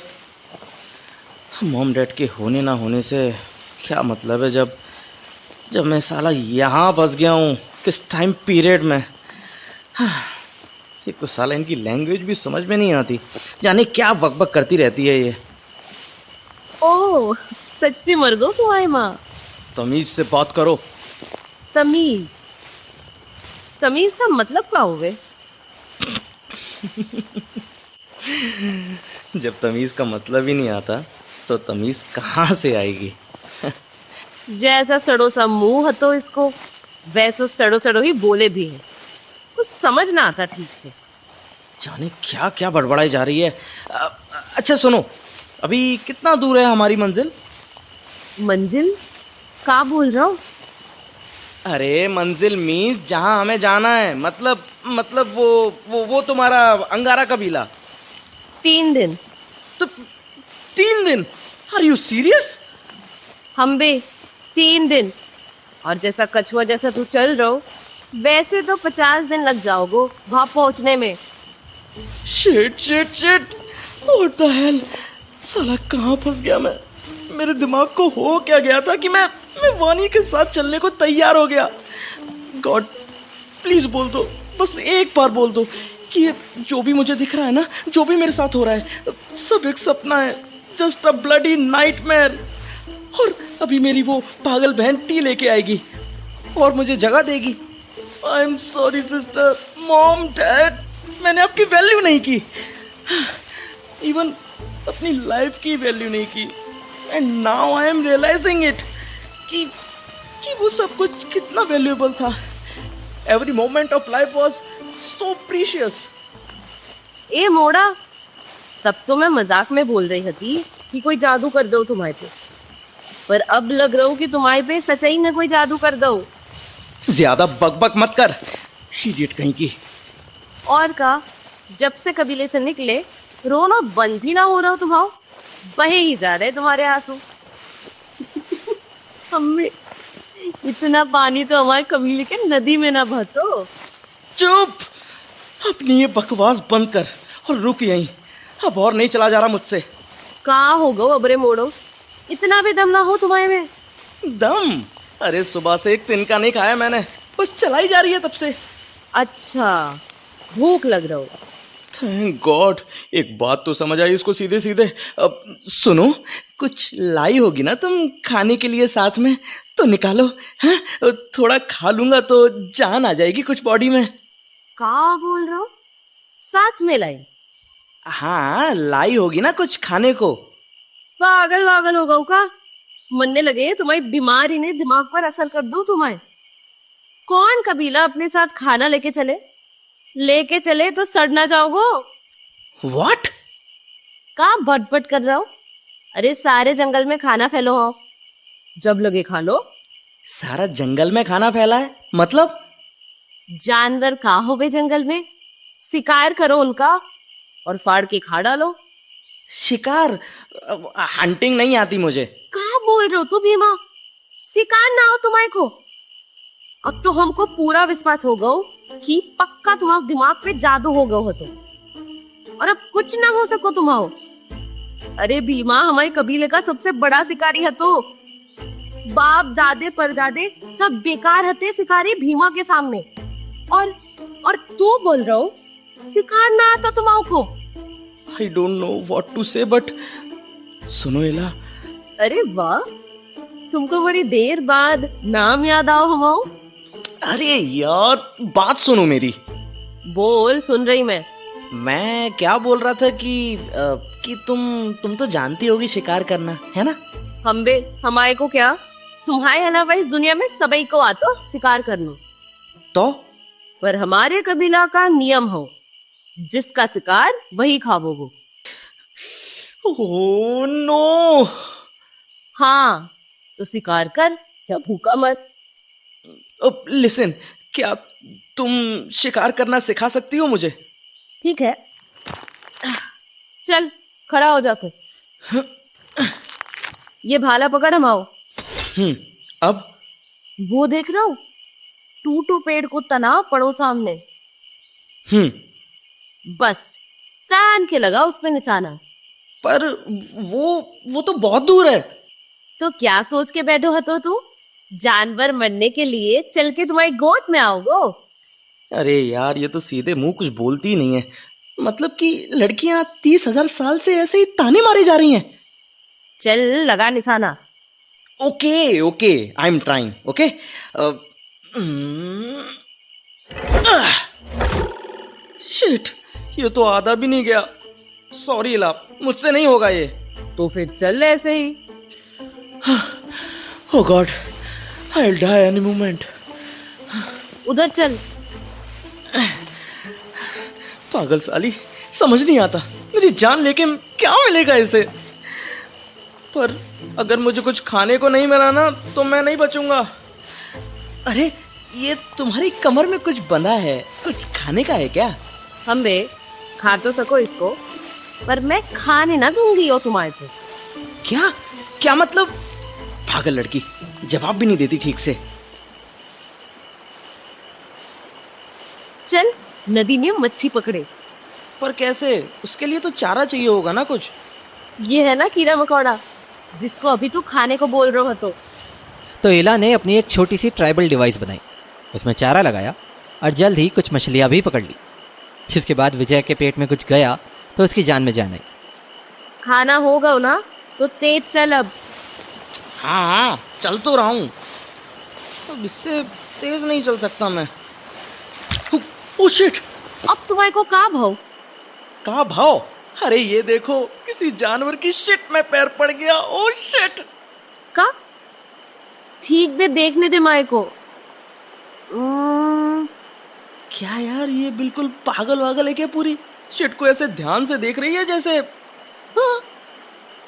Speaker 3: मॉम डैड के होने ना होने से क्या मतलब है, जब मैं साला यहाँ फंस गया हूँ किस टाइम पीरियड में। एक तो साला इनकी लैंग्वेज भी समझ में नहीं आती, जाने क्या बकबक करती रहती है ये।
Speaker 7: ओह, सच्ची मर गई तुम्हारी माँ?
Speaker 3: तमीज से बात करो।
Speaker 7: तमीज? तमीज का मतलब क्या हुए?
Speaker 3: जब तमीज का मतलब ही नहीं आता तो तमीज कहाँ से आएगी?
Speaker 7: जैसा सड़ो सा मुंह हतो इसको, वैसो सड़ो सड़ो ही बोले भी है, कुछ समझ ना आता ठीक से।
Speaker 3: जाने क्या क्या बड़बड़ाई जा रही है। अच्छा सुनो, अभी कितना दूर है हमारी मंजिल?
Speaker 7: मंजिल? क्या बोल रहा हूँ?
Speaker 3: अरे मंजिल मीन्स जहाँ हमें जाना है, मतलब वो तुम्हारा अंगारा कबीला।
Speaker 7: 3 दिन।
Speaker 3: तो 3 दिन? Are you serious?
Speaker 7: हम बे 3 दिन, और जैसा कछुआ जैसा तू चल रहा हो वैसे तो 50 दिन लग जाओगे वहां पहुंचने में।
Speaker 3: शिट व्हाट द हेल, साला कहाँ फंस गया मैं? मेरे दिमाग को हो क्या गया था कि मैं वानी के साथ चलने को तैयार हो गया। गॉड प्लीज बोल दो, बस एक बार बोल दो कि ये जो भी मुझे दिख रहा है ना, जो भी मेरे साथ हो रहा है, सब एक सपना है, जस्ट अ ब्लडी नाइटमेयर। और अभी मेरी वो पागल बहन टी लेके आएगी और मुझे जगह देगी। I am sorry sister, mom, dad, मैंने आपकी वैल्यू नहीं की, इवन अपनी लाइफ की वैल्यू नहीं की। And now I am realising it कि वो सब कुछ कितना वैल्यूएबल था। Every moment of life was so precious.
Speaker 7: ए मोड़ा, तब तो मैं मजाक में बोल रही थी कि कोई जादू कर दो तुम्हारे पे, पर अब लग रहा हूँ कि तुम्हारे पे सच्चाई में कोई जादू कर दो।
Speaker 3: ज्यादा बकबक मत कर, इडियट कहीं की।
Speaker 7: और का, जब से कबीले से निकले रोना बंद ही ना हो रहा हो तुम्हारा, बहे ही जा रहे तुम्हारे आंसू। अम्मी, इतना पानी तो हमारे कबीले के नदी में ना बहतो।
Speaker 3: चुप, अपनी ये बकवास बंद कर और रुक यहीं, अब और नहीं चला जा रहा मुझसे।
Speaker 7: कहाँ हो गो अबरे मोड़ो, इतना भी दम ना हो तुम्हारे में।
Speaker 3: दम? अरे सुबह से एक तिनका नहीं खाया मैंने, बस चलाई जा रही है तब से।
Speaker 7: अच्छा, भूख लग रहा हो?
Speaker 3: थैंक गॉड, एक बात तो समझ आई इसको सीधे सीधे। अब सुनो, कुछ लाई होगी ना तुम खाने के लिए साथ में, तो निकालो। हैं, थोड़ा खा लूंगा तो जान आ जाएगी कुछ बॉडी में।
Speaker 7: क्या बोल रहा हूँ? साथ में लाई?
Speaker 3: हाँ, लाई होगी ना कुछ खाने को।
Speaker 7: पागल वागल हो गऊ का? मरने लगे तुम्हारी बीमारी ने दिमाग पर असर कर दो तुम्हारे। कौन कबीला अपने साथ खाना लेके चले तो सड़ ना जाओगो।
Speaker 3: व्हाट?
Speaker 7: का बटबट कर रहा हो? अरे सारे जंगल में खाना फैलो हो, जब लगे खा लो।
Speaker 3: सारा जंगल में खाना फैला है मतलब?
Speaker 7: जानवर का हो बे जंगल में, शिकार करो उनका और फाड़ के खा डालो।
Speaker 3: शिकार? हंटिंग नहीं आती मुझे।
Speaker 7: क्या बोल रहे हो तू भीमा? शिकार ना हो तुम्हारे को? अब तो हमको पूरा विश्वास हो गया कि पक्का तुम्हारे दिमाग पे जादू हो गया हो तो, और अब कुछ ना हो सको तुम्हारो। अरे भीमा, हमारे कबीले का सबसे बड़ा शिकारी है तो। बाप दादे परदादे सब बेकार हते शिकारी भीमा के सामने। और तू बोल रहा हो शिकार ना आता तुम्हारो को?
Speaker 3: I don't know what to say, but सुनो एला।
Speaker 7: अरे वाह, तुमको बड़ी देर बाद नाम याद आओ हमाओ।
Speaker 3: अरे यार, बात सुनो मेरी।
Speaker 7: बोल, सुन रही
Speaker 3: मैं क्या बोल रहा था कि तुम तो जानती होगी शिकार करना, है ना?
Speaker 7: हमारे को क्या, तुम्हारे अलावा इस दुनिया में सबई को आता शिकार करना।
Speaker 3: तो
Speaker 7: पर हमारे कबीला का नियम हो, जिसका शिकार वही खाओगे।
Speaker 3: Oh no.
Speaker 7: हाँ, तो शिकार कर, क्या भूखा मत।
Speaker 3: लिसन, क्या तुम शिकार करना सिखा सकती हो मुझे?
Speaker 7: ठीक है, चल खड़ा हो जाकर। ये भाला पकड़, हम आओ।
Speaker 3: अब
Speaker 7: वो देख रहा हूँ, टूटू पेड़ को तना पड़ो सामने। बस तान के लगा उस पे निशाना।
Speaker 3: पर वो तो बहुत दूर है।
Speaker 7: तो क्या सोच के बैठो है तो तू? जानवर मरने के लिए चल के तुम्हारी गोद में आओगो।
Speaker 3: अरे यार, ये तो सीधे मुंह कुछ बोलती ही नहीं है। मतलब कि लड़कियां 30,000 साल से ऐसे ही ताने मारी जा रही हैं।
Speaker 7: चल लगा निशाना।
Speaker 3: Okay, I am trying. Okay, shit, ये तो आधा भी नहीं गया। सॉरी ला, मुझसे नहीं होगा ये।
Speaker 7: तो फिर चल ऐसे ही।
Speaker 3: Oh God, I will die any moment.
Speaker 7: उधर चल।
Speaker 3: पागल साली, समझ नहीं आता मेरी जान लेके क्या मिलेगा इसे। पर अगर मुझे कुछ खाने को नहीं मिला ना तो मैं नहीं बचूंगा। अरे, ये तुम्हारी कमर में कुछ बंधा है, कुछ खाने का है क्या?
Speaker 7: हम बे खा तो सको इसको, पर मैं खाने ना दूंगी हो तुम्हारे को।
Speaker 3: क्या मतलब? पागल लड़की, जवाब भी नहीं देती ठीक से।
Speaker 7: चल नदी में मच्छी पकड़े।
Speaker 3: पर कैसे? उसके लिए तो चारा चाहिए होगा ना कुछ।
Speaker 7: ये है ना कीड़ा मकोड़ा, जिसको अभी तू खाने को बोल रहा हो।
Speaker 1: तो एला ने अपनी एक छोटी सी ट्राइबल डिवाइस बनाई, उसमें चारा लगाया और जल्द ही कुछ मछलियां भी पकड़ ली। जिसके बाद विजय के पेट में कुछ गया तो उसकी जान में जान आई।
Speaker 7: खाना होगा ना तो तेज चल अब।
Speaker 3: हाँ, चल तो रहा हूँ। अब इससे तेज नहीं चल सकता मैं। Oh shit!
Speaker 7: अब तुम्हारे को का भाव?
Speaker 3: अरे ये देखो, किसी जानवर की शिट में पैर पड़ गया। Oh shit!
Speaker 7: का? ठीक भी देखने दे माए को।
Speaker 3: क्या यार, ये बिल्कुल पागल वागल है क्या पूरी? शिट को ऐसे ध्यान से देख रही है जैसे। हाँ?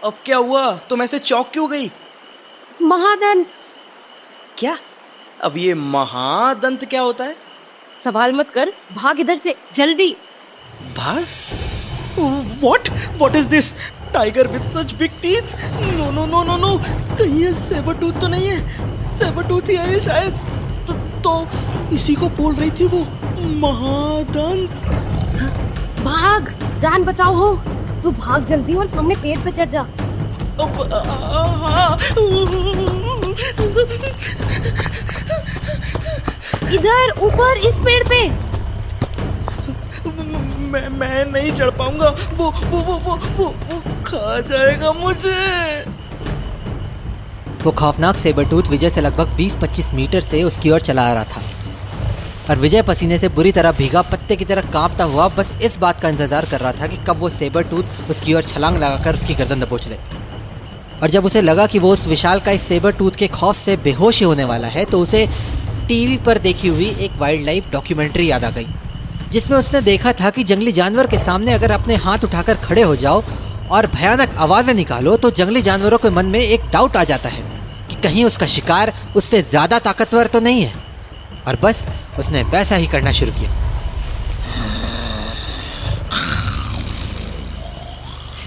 Speaker 3: अब क्या हुआ? तुम ऐसे चौंक क्यों गई?
Speaker 7: महादंत।
Speaker 3: क्या? अब ये महादंत क्या होता है?
Speaker 7: सवाल मत कर, भाग इधर से जल्दी।
Speaker 3: भाग? What is this? Tiger with such big teeth? No. कहीं ये सेबरटूथ तो नहीं है? सेबरटूथ ही है ये शायद। तो इसी को बोल रही थी वो महादंत।
Speaker 7: भाग, जान बचाओ हो। तू भाग जल्दी और सामने पेड़ पे चढ़ जा। इधर ऊपर इस पेड़ पे।
Speaker 3: मैं नहीं चढ़ पाऊंगा, वो खा जाएगा मुझे।
Speaker 1: वो खौफनाक सेबरटूथ विजय से लगभग 20-25 मीटर से उसकी ओर चला आ रहा था और विजय पसीने से बुरी तरह भीगा पत्ते की तरह कांपता हुआ बस इस बात का इंतजार कर रहा था कि कब वो सेबरटूथ उसकी ओर छलांग लगाकर उसकी गर्दन दबोच ले। और जब उसे लगा कि वो उस विशालकाय सेबरटूथ के खौफ से बेहोश ही होने वाला है तो उसे टीवी पर देखी हुई एक वाइल्ड लाइफ डॉक्यूमेंट्री याद आ गई, जिसमें उसने देखा था कि जंगली जानवर के सामने अगर अपने हाथ उठाकर खड़े हो जाओ और भयानक आवाजें निकालो तो जंगली जानवरों के मन में एक डाउट आ जाता है कि कहीं उसका शिकार उससे ज्यादा ताकतवर तो नहीं है। और बस उसने वैसा ही करना शुरू किया।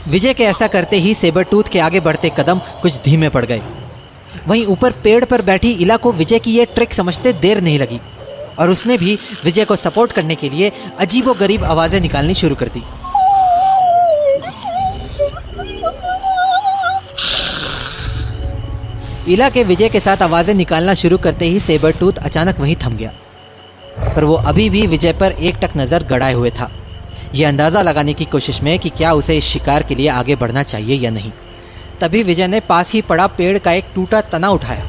Speaker 1: विजय के ऐसा करते ही सेबरटूथ के आगे बढ़ते कदम कुछ धीमे पड़ गए। वहीं ऊपर पेड़ पर बैठी इला को विजय की ये ट्रिक समझते देर नहीं लगी और उसने भी विजय को सपोर्ट करने के लिए अजीबोगरीब आवाजें निकालनी शुरू कर दी। इला के विजय के साथ आवाजें निकालना शुरू करते ही सेबरटूथ अचानक वहीं थम गया, पर वो अभी भी विजय पर एकटक नजर गड़ाए हुए था, ये अंदाजा लगाने की कोशिश में कि क्या उसे इस शिकार के लिए आगे बढ़ना चाहिए या नहीं। तभी विजय ने पास ही पड़ा पेड़ का एक टूटा तना उठाया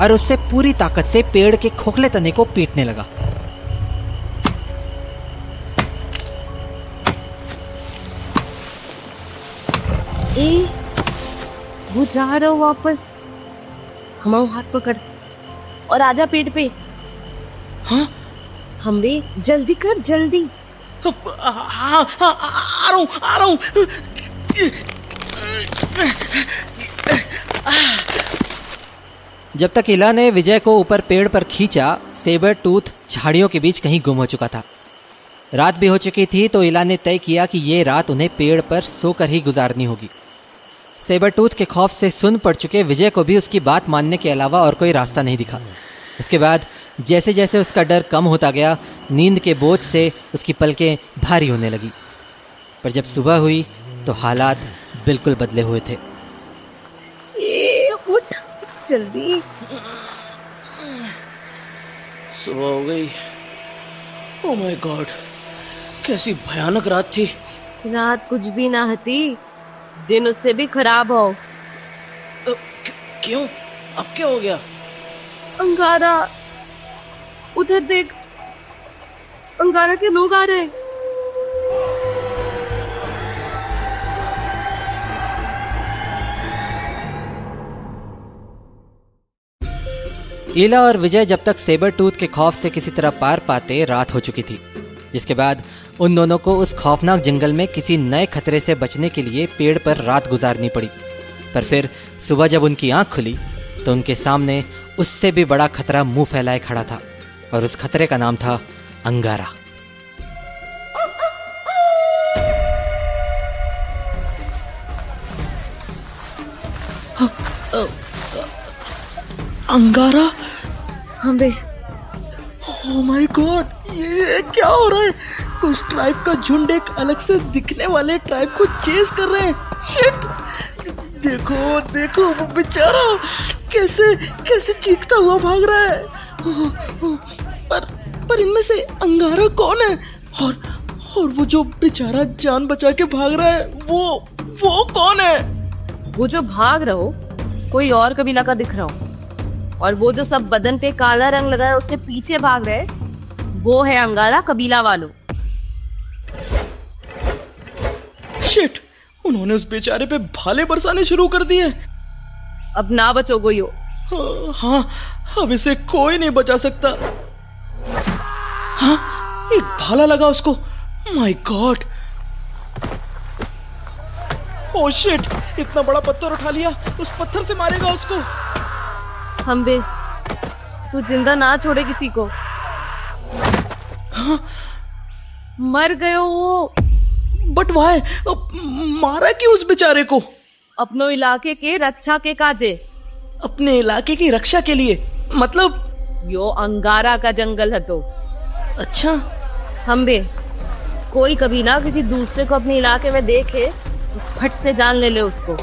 Speaker 1: और उससे पूरी ताकत से पेड़ के खोखले तने को पीटने लगा।
Speaker 7: वो जा रहा हो वापस, हमारा हाथ पकड़ और आजा पेट पे।
Speaker 3: हाँ
Speaker 7: हमरे जल्दी कर जल्दी।
Speaker 3: हाँ आ रहा हूँ।
Speaker 1: जब तक इला ने विजय को ऊपर पेड़ पर खींचा, सेबरटूथ झाड़ियों के बीच कहीं गुम हो चुका था। रात भी हो चुकी थी तो इला ने तय किया कि ये रात उन्हें पेड़ पर सोकर ही गुजारनी होगी। सेबरटूथ के खौफ से सुन पड़ चुके विजय को भी उसकी बात मानने के अलावा और कोई रास्ता नहीं दिखा। उसके बाद जैसे जैसे उसका डर कम होता गया, नींद के बोझ से उसकी पलकें भारी होने लगी। पर जब सुबह हुई तो हालात बिल्कुल बदले हुए थे।
Speaker 7: उठ जल्दी।
Speaker 3: सुबह हो गई। ओह माय गॉड, कैसी भयानक रात थी।
Speaker 7: रात कुछ भी ना हती, दिन उससे भी खराब हो।
Speaker 3: क्यों? अब क्या हो गया?
Speaker 7: अंगारा, उधर देख, अंगारा के लोग आ रहे हैं।
Speaker 1: इला और विजय जब तक सेबरटूथ के खौफ से किसी तरह पार पाते, रात हो चुकी थी, जिसके बाद उन दोनों को उस खौफनाक जंगल में किसी नए खतरे से बचने के लिए पेड़ पर रात गुजारनी पड़ी। पर फिर सुबह जब उनकी आंख खुली तो उनके सामने उससे भी बड़ा खतरा मुंह फैलाए खड़ा था और उस खतरे का नाम था अंगारा।
Speaker 3: अंगारा?
Speaker 7: हमें
Speaker 3: ओह माय गॉड, ये क्या हो रहा है? कुछ ट्राइब का झुंड एक अलग से दिखने वाले ट्राइब को चेस कर रहे हैं। शिट! देखो देखो, वो बेचारा कैसे कैसे चीखता हुआ भाग रहा है। पर इनमें से अंगारा कौन है? और वो जो बेचारा जान बचा के भाग रहा है, वो कौन है?
Speaker 7: वो जो भाग रहा हो कोई और कबीला का दिख रहा हो, और वो जो सब बदन पे काला रंग लगा है उसके पीछे भाग रहे वो है अंगारा कबीला वालों।
Speaker 3: शिट! उन्होंने उस बेचारे पे भाले बरसाने शुरू कर दिए।
Speaker 7: अब ना बचोगे यो।
Speaker 3: हाँ, अब इसे कोई नहीं बचा सकता। हाँ, एक भाला लगा उसको। My God! Oh shit! इतना बड़ा पत्थर उठा लिया, उस पत्थर से मारेगा उसको।
Speaker 7: हम बे, तू जिंदा ना छोड़े किसी को।
Speaker 3: हाँ?
Speaker 7: मर गए वो।
Speaker 3: But why? मारा क्यों उस बेचारे को?
Speaker 7: अपनो इलाके के रक्षा के काजे।
Speaker 3: अपने इलाके की रक्षा के लिए? मतलब?
Speaker 7: यो अंगारा का जंगल है तो।
Speaker 3: अच्छा।
Speaker 7: हम बे, कोई कबीला किसी दूसरे को अपने इलाके में देखे तो फट से जान ले उसको।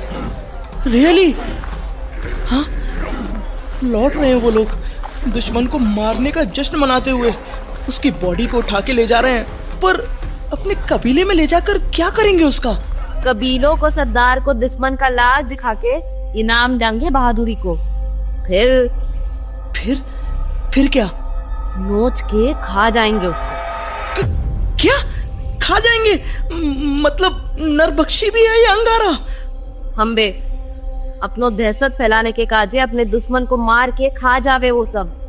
Speaker 3: रियली? हाँ, लौट रहे हैं वो लोग, दुश्मन को मारने का जश्न मनाते हुए। उसकी बॉडी को उठा के ले जा रहे हैं। पर अपने कबीले में ले जाकर क्या करेंगे उसका?
Speaker 7: कबीलों को सरदार को दुश्मन का लाज दिखा के इनाम देंगे बहादुरी को। फिर
Speaker 3: क्या?
Speaker 7: नोच के खा जाएंगे उसको।
Speaker 3: क्या खा जाएंगे? मतलब नरबख्शी भी है ये अंगारा?
Speaker 7: हम बे अपनो दहशत फैलाने के काजे अपने दुश्मन को मार के खा जावे वो सब।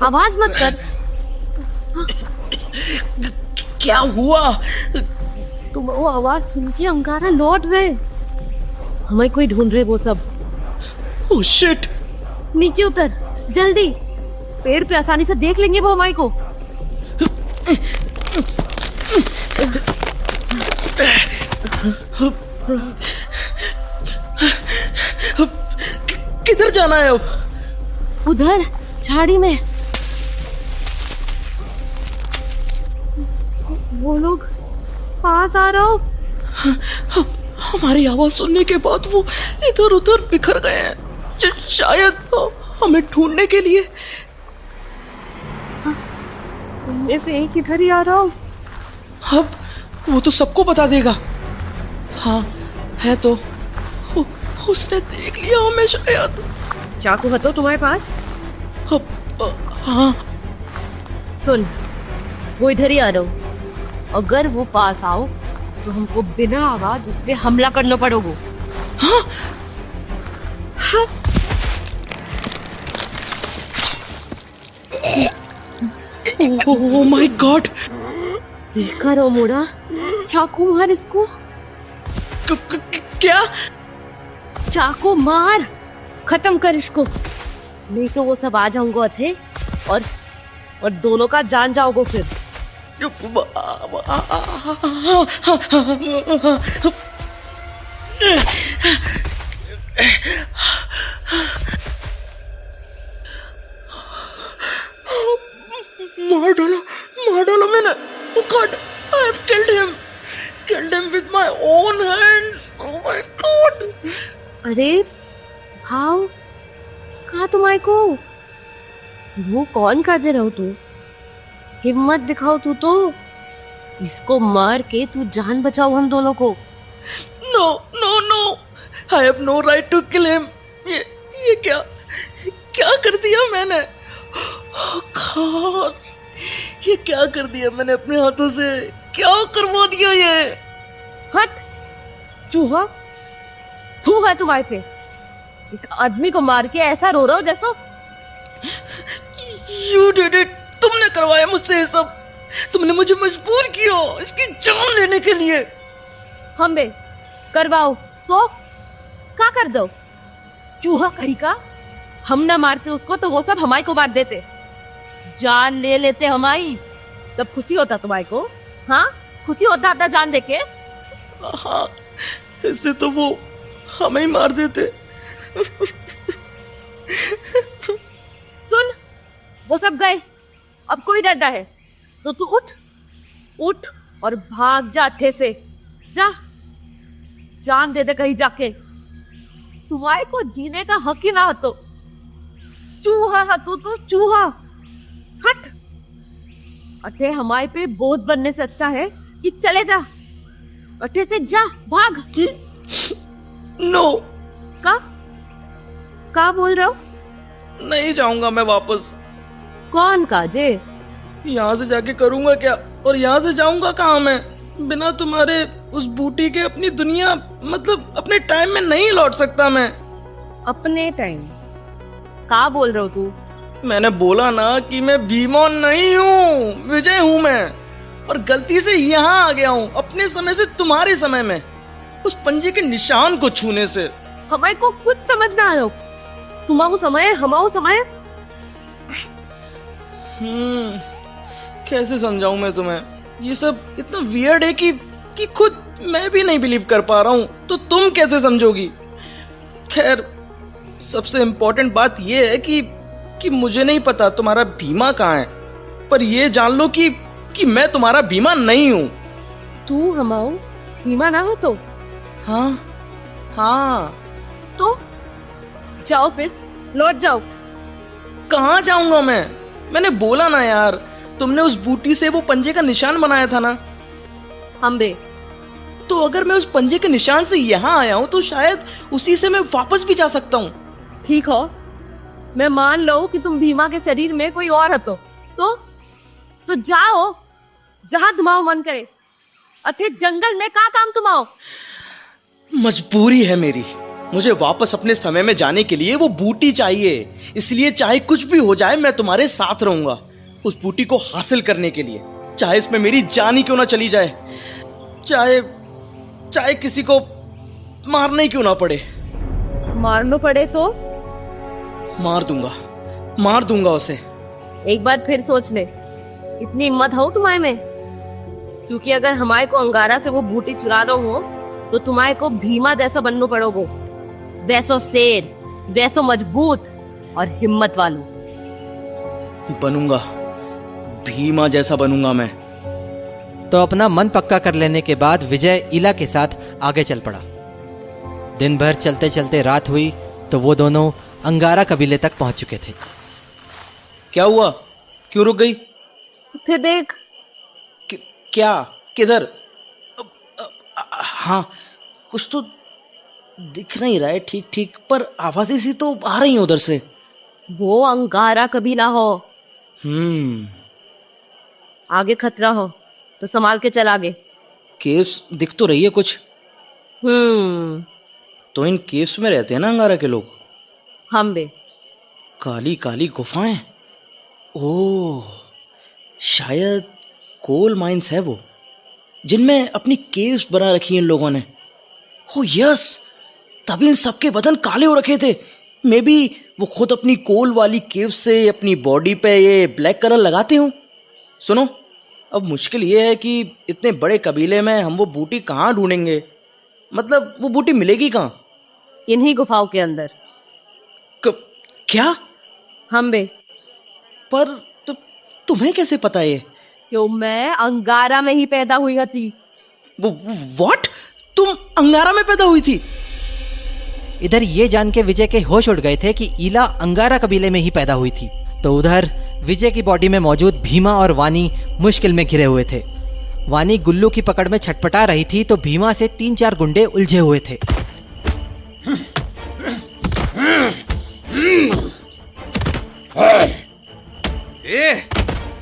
Speaker 7: आवाज मत कर।
Speaker 3: क्या हुआ?
Speaker 7: तुम वो आवाज सुन के अंगारा लौट रहे, हमें कोई ढूंढ रहे वो सब।
Speaker 3: Oh shit!
Speaker 7: नीचे उतर जल्दी, पेड़ पे आसानी से देख लेंगे वो हमारे को।
Speaker 3: किधर जाना है अब?
Speaker 7: उधर झाड़ी में। वो लोग पास आ रहा हो।
Speaker 3: हमारी आवाज सुनने के बाद वो इधर उधर बिखर गए हैं, शायद हमें ढूंढने के लिए।
Speaker 7: उनमें से एक इधर ही आ रहा हो।
Speaker 3: अब वो तो सबको बता देगा। हाँ है तो उसने देख लिया हमें शायद।
Speaker 7: चाकू है तो तुम्हारे पास?
Speaker 3: हाँ।
Speaker 7: सुन, वो इधर ही आ रहा हो। अगर वो पास आओ तो हमको बिना आवाज उस पे हमला करना पड़ेगा।
Speaker 3: हाँ?
Speaker 7: हाँ।
Speaker 3: Oh my God!
Speaker 7: देखा रो मोड़ा, चाकू मार इसको।
Speaker 3: क्या?
Speaker 7: चाकू मार, खत्म कर इसको, नहीं तो वो सब आ जाऊंगा थे और दोनों का जान जाओगे फिर।
Speaker 3: मार डालो मैंने। God, I have killed him with my own hands. Oh my God!
Speaker 7: अरे भाव, कहा तुम्हारे को? वो कौन काजे रहो तू? हिम्मत दिखाओ तू तो। इसको मार के तू जान बचाओ हम दोनों को।
Speaker 3: No. I have no right to kill him. ये क्या कर दिया मैंने? Oh God! ये क्या कर दिया मैंने अपने हाथों से? क्या करवा दिया ये?
Speaker 7: हट चूहा, थू है तुम्हारे पे। एक आदमी को मार के ऐसा रो रहा हो जैसो।
Speaker 3: You did it. तुमने करवाया मुझसे ये सब। तुमने मुझे मजबूर किया इसकी जान लेने के लिए।
Speaker 7: हम बे करवाओ तो क्या कर दो? चूहा कहीं का हम ना मारते उसको तो वो सब हमारे को मार देते। जान ले लेते हमारी, तब खुशी होता तुम्हारे को? हाँ, खुशी होता अपना जान देके?
Speaker 3: हाँ, ऐसे तो वो हमें ही मार देते।
Speaker 7: सुन, वो सब गए, अब कोई डर रहा है तो तू उठ और भाग जा अट्ठे से। जा, जान दे दे कहीं जाके। तुम्हारे को जीने का हक ही ना हो तो। चूहा है तू तो चूहा। हट, अठे हमारे पे बोझ बनने से अच्छा है कि चले जा। अठे से जा, भाग।
Speaker 3: नो।
Speaker 7: का बोल रहा हूँ?
Speaker 3: नहीं जाऊंगा मैं वापस।
Speaker 7: कौन काजे?
Speaker 3: यहाँ से जाके करूंगा क्या, और यहाँ से जाऊंगा कहाँ मैं? बिना तुम्हारे उस बूटी के अपनी दुनिया, मतलब अपने टाइम में नहीं लौट सकता मैं।
Speaker 7: अपने टाइम? का बोल रहा हो तू?
Speaker 3: मैंने बोला ना कि मैं भीमोन नहीं हूँ, विजय हूँ मैं। और गलती से यहाँ आ गया हूँ अपने समय से तुम्हारे समय में, उस पंजे के निशान को छूने से।
Speaker 7: हमारे को कुछ समझ ना आयो। तुम्हारा समय हमारा समय।
Speaker 3: कैसे समझाऊं मैं तुम्हें? ये सब इतना वियर्ड है कि खुद मैं भी नहीं बिलीव कर पा रहा हूँ, तो तुम कैसे समझोगी? खैर, सबसे इम्पोर्टेंट बात ये है कि मुझे नहीं पता तुम्हारा भीमा कहाँ है, पर ये जान लो कि मैं तुम्हारा भीमा नहीं हूँ।
Speaker 7: तू हमारा भीमा ना हो तो?
Speaker 3: हाँ।
Speaker 7: तो जाओ फिर, लौट जाओ।
Speaker 3: कहाँ जाऊंगा मैंने बोला ना यार, तुमने उस बूटी से वो पंजे का निशान बनाया था ना।
Speaker 7: हम बे,
Speaker 3: तो अगर मैं उस पंजे के निशान से यहाँ आया हूँ तो शायद उसी से मैं वापस भी जा सकता हूँ।
Speaker 7: ठीक हो, मैं मान लो कि तुम भीमा के शरीर में कोई और हो तो जाओ जहां तुम्हारा मन करे। अथे जंगल में का काम तुम्हाओ?
Speaker 3: मजबूरी है मेरी, मुझे वापस अपने समय में जाने के लिए वो बूटी चाहिए। इसलिए चाहे कुछ भी हो जाए मैं तुम्हारे साथ रहूंगा उस बूटी को हासिल करने के लिए, चाहे इसमें मेरी जान ही क्यों ना चली जाए, चाहे किसी को मारना ही क्यों ना पड़े।
Speaker 7: मारना पड़े तो
Speaker 3: मार दूंगा उसे।
Speaker 7: एक बार फिर सोच ले, इतनी हिम्मत हो तुम्हारे में? क्योंकि अगर हमारे को अंगारा से वो बूटी चुरा दो हो तो तुम्हारे को भीमा जैसा बनना पड़ोगो, वैसो शेर, वैसो मजबूत और हिम्मत वालों।
Speaker 3: बनूंगा, भीमा जैसा बनूंगा मैं।
Speaker 1: तो अपना मन पक्का कर लेने के बाद विजय इला के साथ आगे चल पड़ा। दिन भर चलते चलते रात हुई तो वो दोनों अंगारा कबीले तक पहुंच चुके थे।
Speaker 3: क्या हुआ, क्यों रुक गई?
Speaker 7: फिर देख।
Speaker 3: क्या, किधर? हाँ, कुछ तो दिख नहीं रहा है ठीक, पर आवाजें सी तो आ रही हैं उधर से।
Speaker 7: वो अंगारा कबीला हो। आगे खतरा हो तो संभाल के चल आगे।
Speaker 3: केव्स दिख तो रही है कुछ। तो इन केव्स में रहते हैं ना अंगारा के लोग?
Speaker 7: हम बे।
Speaker 3: काली काली गुफाएं। ओह, शायद कोल माइंस है वो, जिनमें अपनी केव्स बना रखी हैं इन लोगों ने। ओ यस, तभी इन सबके बदन काले हो रखे थे। मे बी वो खुद अपनी कोल वाली केव से अपनी बॉडी पे ये ब्लैक कलर लगाते हो। सुनो, अब मुश्किल ये है कि इतने बड़े कबीले में हम वो बूटी कहाँ ढूंढेंगे? मतलब वो बूटी मिलेगी कहाँ?
Speaker 7: इन्हीं गुफाओं के अंदर।
Speaker 3: क्या?
Speaker 7: हम बे।
Speaker 3: पर तुम्हें कैसे पता ये?
Speaker 7: क्यों, मैं अंगारा में ही पैदा हुई थी।
Speaker 3: व्हाट? तुम अंगारा में पैदा हुई थी?
Speaker 1: इधर ये जान के विजय के होश उड़ गए थे कि इला अंगारा कबीले में ही पैदा हुई थी। तो उधर विजय की बॉडी में मौजूद भीमा और वानी मुश्किल में घिरे हुए थे। वानी गुल्लू की पकड़ में छटपटा रही थी तो भीमा से 3-4 गुंडे उलझे हुए थे।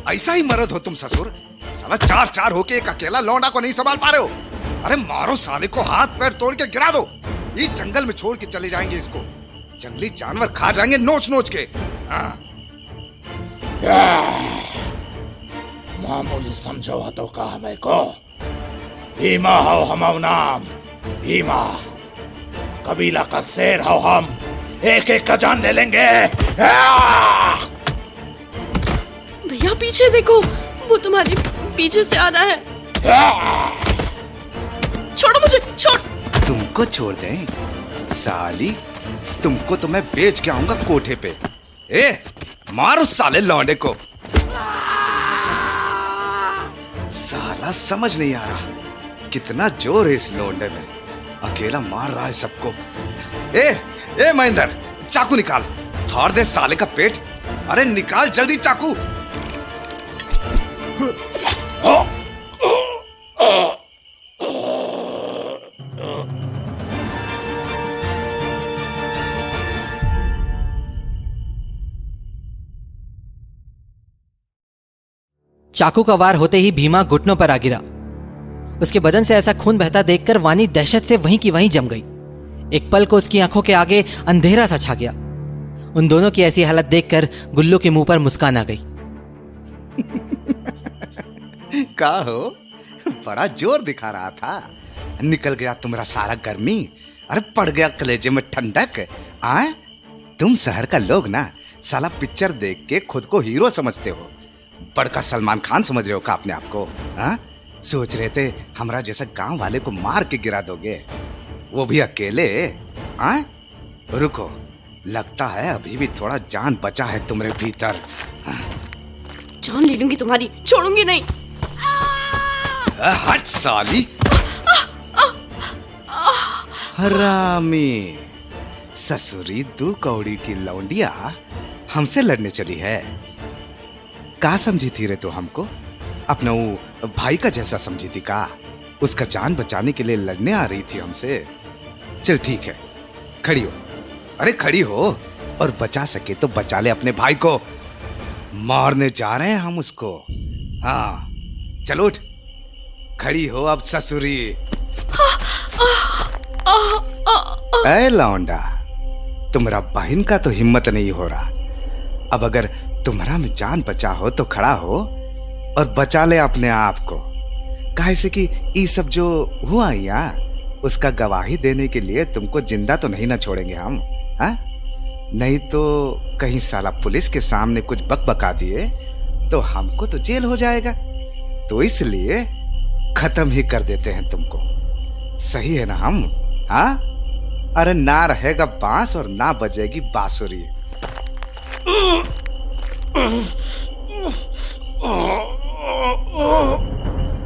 Speaker 4: ऐसा ही मर्द हो तुम ससुर? साला 4-4 होके एक अकेला लौंडा को नहीं संभाल पा रहे हो? अरे मारो साले को, हाथ पैर तोड़ के गिरा दो। ये जंगल में छोड़ के चले जाएंगे इसको, जंगली जानवर खा जाएंगे नोच नोच के।
Speaker 8: मामूली समझो तो कहा मैं को। भीमा हो हमारा नाम, भीमा कबीला का शेर हो हम, एक एक का जान ले लेंगे।
Speaker 5: भैया पीछे देखो, वो तुम्हारे पीछे से आ रहा है। छोड़ो मुझे, छोड़।
Speaker 4: तुमको छोड़ दें? साली, तुमको तो मैं बेच के आऊंगा कोठे पे। मारो साले लौंडे को। साला समझ नहीं आ रहा कितना जोर है इस लौंडे में, अकेला मार रहा है सबको। ए महेंद्र, चाकू निकाल, फाड़ दे साले का पेट। अरे निकाल जल्दी चाकू।
Speaker 1: चाकू का वार होते ही भीमा घुटनों पर आ गिरा। उसके बदन से ऐसा खून बहता देखकर वानी दहशत से वहीं की वहीं जम गई। एक पल को उसकी आंखों के आगे अंधेरा सा छा गया। उन दोनों की ऐसी हालत देखकर गुल्लू के मुंह पर मुस्कान आ गई।
Speaker 4: का हो, बड़ा जोर दिखा रहा था, निकल गया तुम्हारा सारा गर्मी। अरे पड़ गया कलेजे में ठंडक। आए तुम शहर का लोग ना साला पिक्चर देख के खुद को हीरो समझते हो, बड़का सलमान खान समझ रहे हो का अपने आप को? सोच रहे थे हमारा जैसा गांव वाले को मार के गिरा दोगे, वो भी अकेले। रुको, लगता है अभी भी थोड़ा जान बचा है तुम्हारे भीतर।
Speaker 5: जान ले लूंगी तुम्हारी, छोड़ूंगी नहीं।
Speaker 4: हट साली, हरामी ससुरी दू कौड़ी की लौंडिया हमसे लड़ने चली है? का समझी थी रे तू हमको? अपना वो भाई का जैसा समझी थी का? उसका जान बचाने के लिए लड़ने आ रही थी हमसे? चल ठीक है, खड़ी हो। अरे खड़ी हो, और बचा सके तो बचा ले अपने भाई को। मारने जा रहे हैं हम उसको। हाँ चलो उठ, खड़ी हो अब ससुरी। ऐ लौंडा, तुम्हारा बहन का तो हिम्मत नहीं हो रहा। अब अगर तुम्हारा में जान बचा हो तो खड़ा हो और बचा ले अपने आप को। काहे से कि ये सब जो हुआ यहाँ, उसका गवाही देने के लिए तुमको जिंदा तो नहीं ना छोड़ेंगे हम। हाँ, नहीं तो कहीं साला पुलिस के सामने कुछ बकबका दिए तो हमको तो जेल हो जाएगा। तो इसलिए खत्म ही कर देते हैं तुमको। सही है ना हम? हाँ, अरे ना रहेगा बांस और ना बजेगी बांसुरी।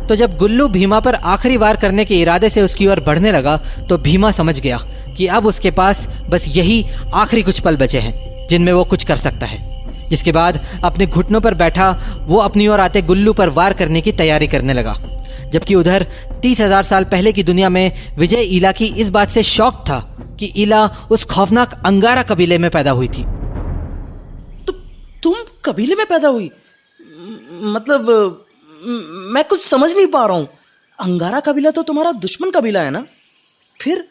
Speaker 1: तो जब गुल्लू भीमा पर आखिरी वार करने के इरादे से उसकी ओर बढ़ने लगा तो भीमा समझ गया कि अब उसके पास बस यही आखिरी कुछ पल बचे हैं जिनमें वो कुछ कर सकता है। जिसके बाद अपने घुटनों पर बैठा वो अपनी ओर आते गुल्लू पर वार करने की तैयारी करने लगा। जबकि उधर 30,000 साल पहले की दुनिया में विजय ईला की इस बात से शॉक था कि ईला उस खौफनाक अंगारा कबीले में पैदा हुई थी।
Speaker 3: तो तुम कबीले में पैदा हुई? मतलब मैं कुछ समझ नहीं पा रहा हूं। अंगारा कबीला तो तुम्हारा दुश्मन कबीला है ना? फिर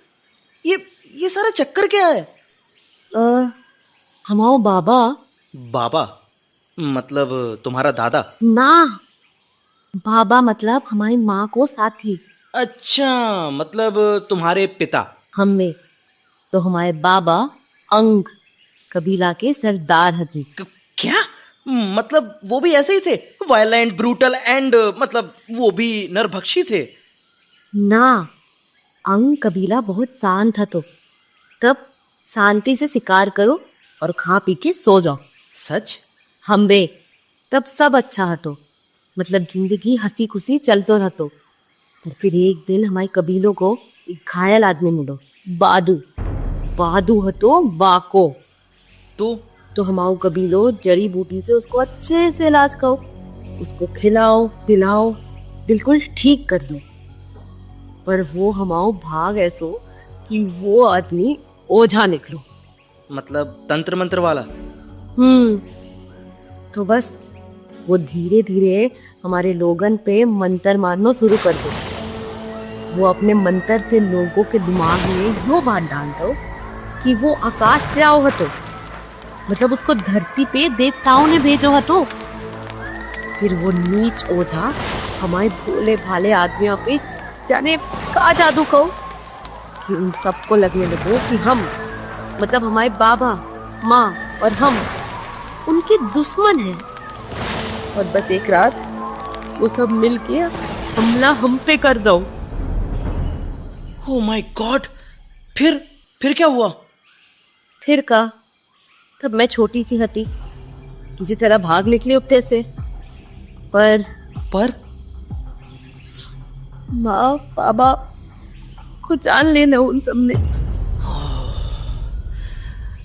Speaker 3: ये सारा चक्कर क्या है?
Speaker 5: हमारो बाबा।
Speaker 3: बाबा मतलब तुम्हारा दादा?
Speaker 5: ना, बाबा मतलब हमारी माँ को साथी।
Speaker 3: अच्छा, मतलब तुम्हारे पिता।
Speaker 5: हम में तो हमारे बाबा अंग कबीला के सरदार हथे।
Speaker 3: क्या मतलब वो भी ऐसे ही थे, वायलेंट, ब्रूटल एंड मतलब वो भी नरभक्षी थे?
Speaker 5: ना, अंग कबीला बहुत शांत हतो। तब शांति से शिकार करो और खा पी के सो जाओ।
Speaker 3: सच?
Speaker 5: हम बे तब सब अच्छा हटो, मतलब जिंदगी हंसी खुशी चलतो रहतो। पर फिर एक दिन हमारे कबीलों को एक घायल आदमी मिलो, बादू हतो बाको। तो हमारो कबीलो जड़ी बूटी से उसको अच्छे से इलाज करो, उसको खिलाओ पिलाओ, बिल्कुल ठीक कर दो। पर वो हमारो भाग ऐसो कि वो आदमी ओझा निकलो।
Speaker 3: मतलब तंत्र मंत्र वाला?
Speaker 5: तो बस वो धीरे धीरे हमारे लोगन पे मंत्र मारना शुरू कर दो। वो अपने मंत्र से लोगों के दिमाग में यो बात डालता हो कि वो आकाश से आओ हतो, मतलब उसको धरती पे देवताओं ने भेजो हतो। फिर वो नीच ओझा हमारे भोले भाले आदमियों पे जाने का जादू कहो कि उन सबको लगने लगो कि हम, मतलब हमारे बाबा माँ और हम उनके दुश्मन हैं। और बस एक रात वो सब मिलके हमला हम पे कर दो।
Speaker 3: Oh my God! फिर क्या हुआ?
Speaker 5: फिर का तब मैं छोटी सी हती, किसी तरह भाग निकली उपते से। पर माँ बाबा को जान लेना उन सब ने।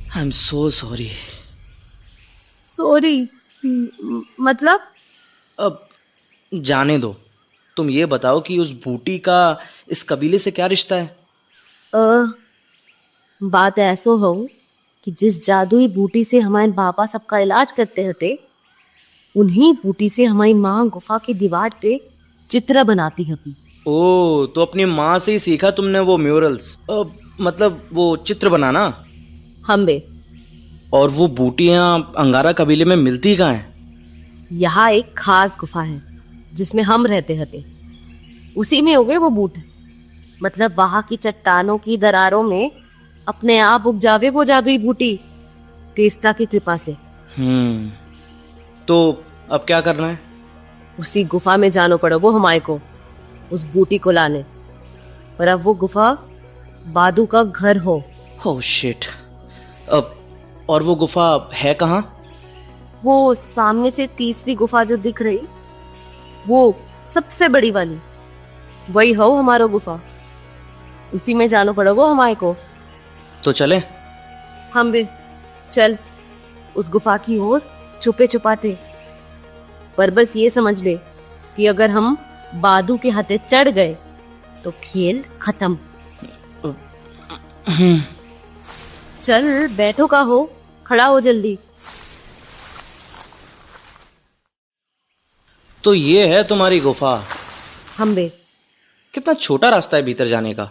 Speaker 3: I am so sorry.
Speaker 5: Sorry मतलब?
Speaker 3: अब जाने दो, तुम ये बताओ कि उस बूटी का इस कबीले से क्या रिश्ता है?
Speaker 5: बात ऐसो हो कि जिस जादुई बूटी से हमारे बाबा सबका इलाज करते हते, उन्हीं बूटी से हमारी माँ गुफा की दीवार पे चित्र बनाती हती।
Speaker 3: ओ, तो अपनी माँ से ही सीखा तुमने वो म्यूरल्स, मतलब वो चित्र बनाना?
Speaker 5: हम बे।
Speaker 3: और वो बूटियाँ अंगारा कबीले में मिलती कहाँ हैं?
Speaker 5: यहाँ एक खास गुफा है जिसमें हम रहते हते, उसी में हो गए वो बूट। मतलब वहां की चट्टानों की दरारों में अपने आप उग जावे वो जादुई बूटी, देवता की कृपा से।
Speaker 3: तो अब क्या करना है?
Speaker 5: उसी गुफा में जानो पड़ो वो हमारे को, उस बूटी को लाने। पर अब वो गुफा बादू का घर हो।
Speaker 3: Oh shit! अब और वो गुफा है कहाँ?
Speaker 5: वो सामने से तीसरी गुफा जो दिख रही, वो सबसे बड़ी वाली, वही हो हमारा गुफा। उसी में जानो पड़ोगो हमारे को।
Speaker 3: तो चले?
Speaker 5: हम भी चल।
Speaker 7: उस गुफा की ओर छुपे छुपाते। पर बस ये समझ ले कि अगर हम बादू के हाथे चढ़ गए तो खेल खत्म। चल बैठो का हो, खड़ा हो जल्दी।
Speaker 3: तो ये है तुम्हारी गुफा।
Speaker 7: हम बे,
Speaker 3: कितना छोटा रास्ता है भीतर जाने का।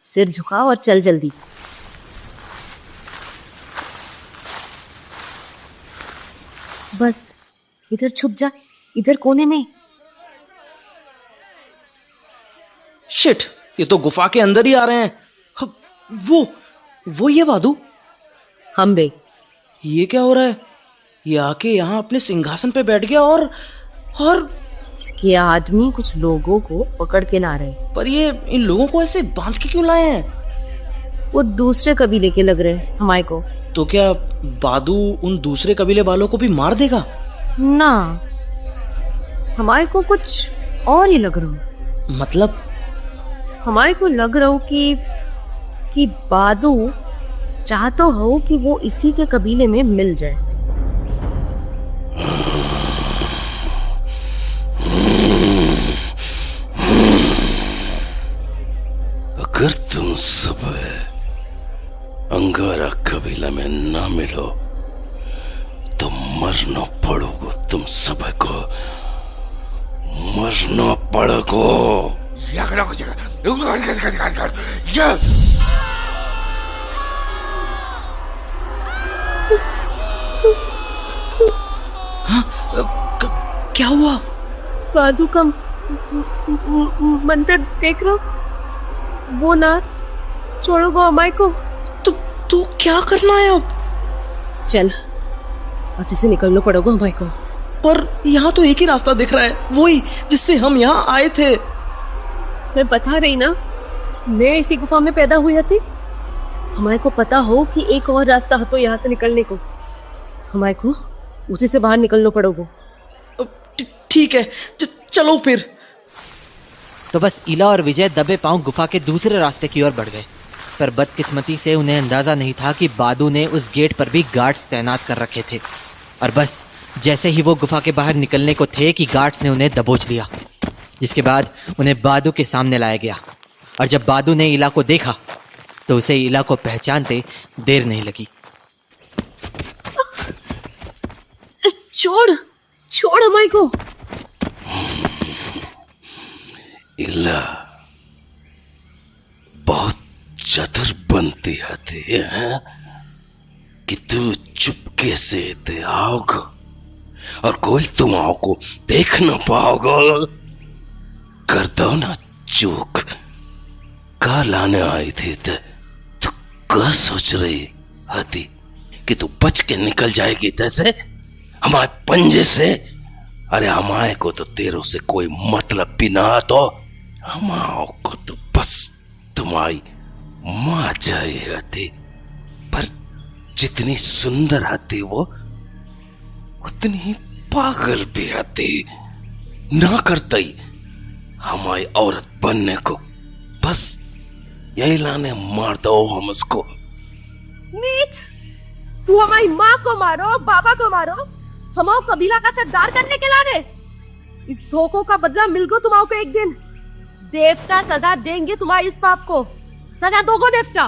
Speaker 7: सिर झुकाओ और चल जल्दी। बस इधर छुप जा, इधर कोने में।
Speaker 3: शिट, ये तो गुफा के अंदर ही आ रहे हैं। वो ये बादू।
Speaker 7: हम बे,
Speaker 3: ये क्या हो रहा है? ये आके यहाँ अपने सिंहासन पे बैठ गया और
Speaker 7: इसके आदमी कुछ लोगों को पकड़ के ला रहे।
Speaker 3: पर ये इन लोगों को ऐसे बांध के क्यों लाए हैं?
Speaker 7: वो दूसरे कबीले के लग रहे हमारे को।
Speaker 3: तो क्या बादू उन दूसरे कबीले वालों को भी मार देगा?
Speaker 7: ना, हमारे को कुछ और ही लग रहा।
Speaker 3: मतलब?
Speaker 7: हमारे को लग रहा हो कि बादू चाहता हो कि वो इसी के कबीले में मिल जाए।
Speaker 9: अगर तुम सब अंगारा कबीला में ना मिलो तो मरना पड़ोगो, तुम सब को मरना पड़ोगो।
Speaker 3: क्या हुआ?
Speaker 7: बादू का मंदिर देख रहा, वो नाच छोड़ोगो हमारे को।
Speaker 3: तू क्या करना है अब?
Speaker 7: चल, अच्छे से निकलना पड़ेगा हमारे को।
Speaker 3: पर यहाँ तो एक ही रास्ता दिख रहा है, वही जिससे हम यहाँ आए थे।
Speaker 7: मैं बता रही ना, मैं इसी गुफा में पैदा हुई थी। हमारे को पता हो कि एक और रास्ता है तो यहाँ से निकलने को। हमारे को उसी से बाहर निकलना पड़ेगा।
Speaker 3: ठीक है, चलो फिर।
Speaker 1: तो बस इला और विजय दबे पांव गुफा के दूसरे रास्ते की ओर बढ़ गए। पर बदकिस्मती से उन्हें अंदाजा नहीं था कि बादू ने उस गेट पर भी गार्ड्स तैनात कर रखे थे। और बस जैसे ही वो गुफा के बाहर निकलने को थे कि गार्ड्स ने उन्हें दबोच लिया, जिसके बाद उन्हें बादू के सामने लाया गया। और जब बादू ने इला को देखा तो उसे इला को पहचानते देर नहीं लगी।
Speaker 7: छोड़ हमारे को।
Speaker 9: इला बहुत चतुर बनती है कि तू चुपके से ते आओगे और कोई तुम आओ को देख न पाओगे। कर दो ना चूक। का लाने आई थी तो क्या सोच रही हती कि तू बच के निकल जाएगी तैसे हमारे पंजे से? अरे हमारे को तो तेरों से कोई मतलब भी ना, तो हमारे को तो बस तुम्हारी माँ चाहिए थी। पर जितनी सुंदर हती वो उतनी ही पागल भी हती। ना करता ही हमारी औरत बनने को, बस यही लाने मार दो हम उसको।
Speaker 7: नीच, तू हमारी माँ को मारो, बाबा को मारो, हमारे कबीला का सरदार करने के लाने। इस धोखों का बदला मिलगो तुम्हारे को एक दिन। देवता सजा देंगे तुम्हारे इस पाप को। सजा दोगो देवता।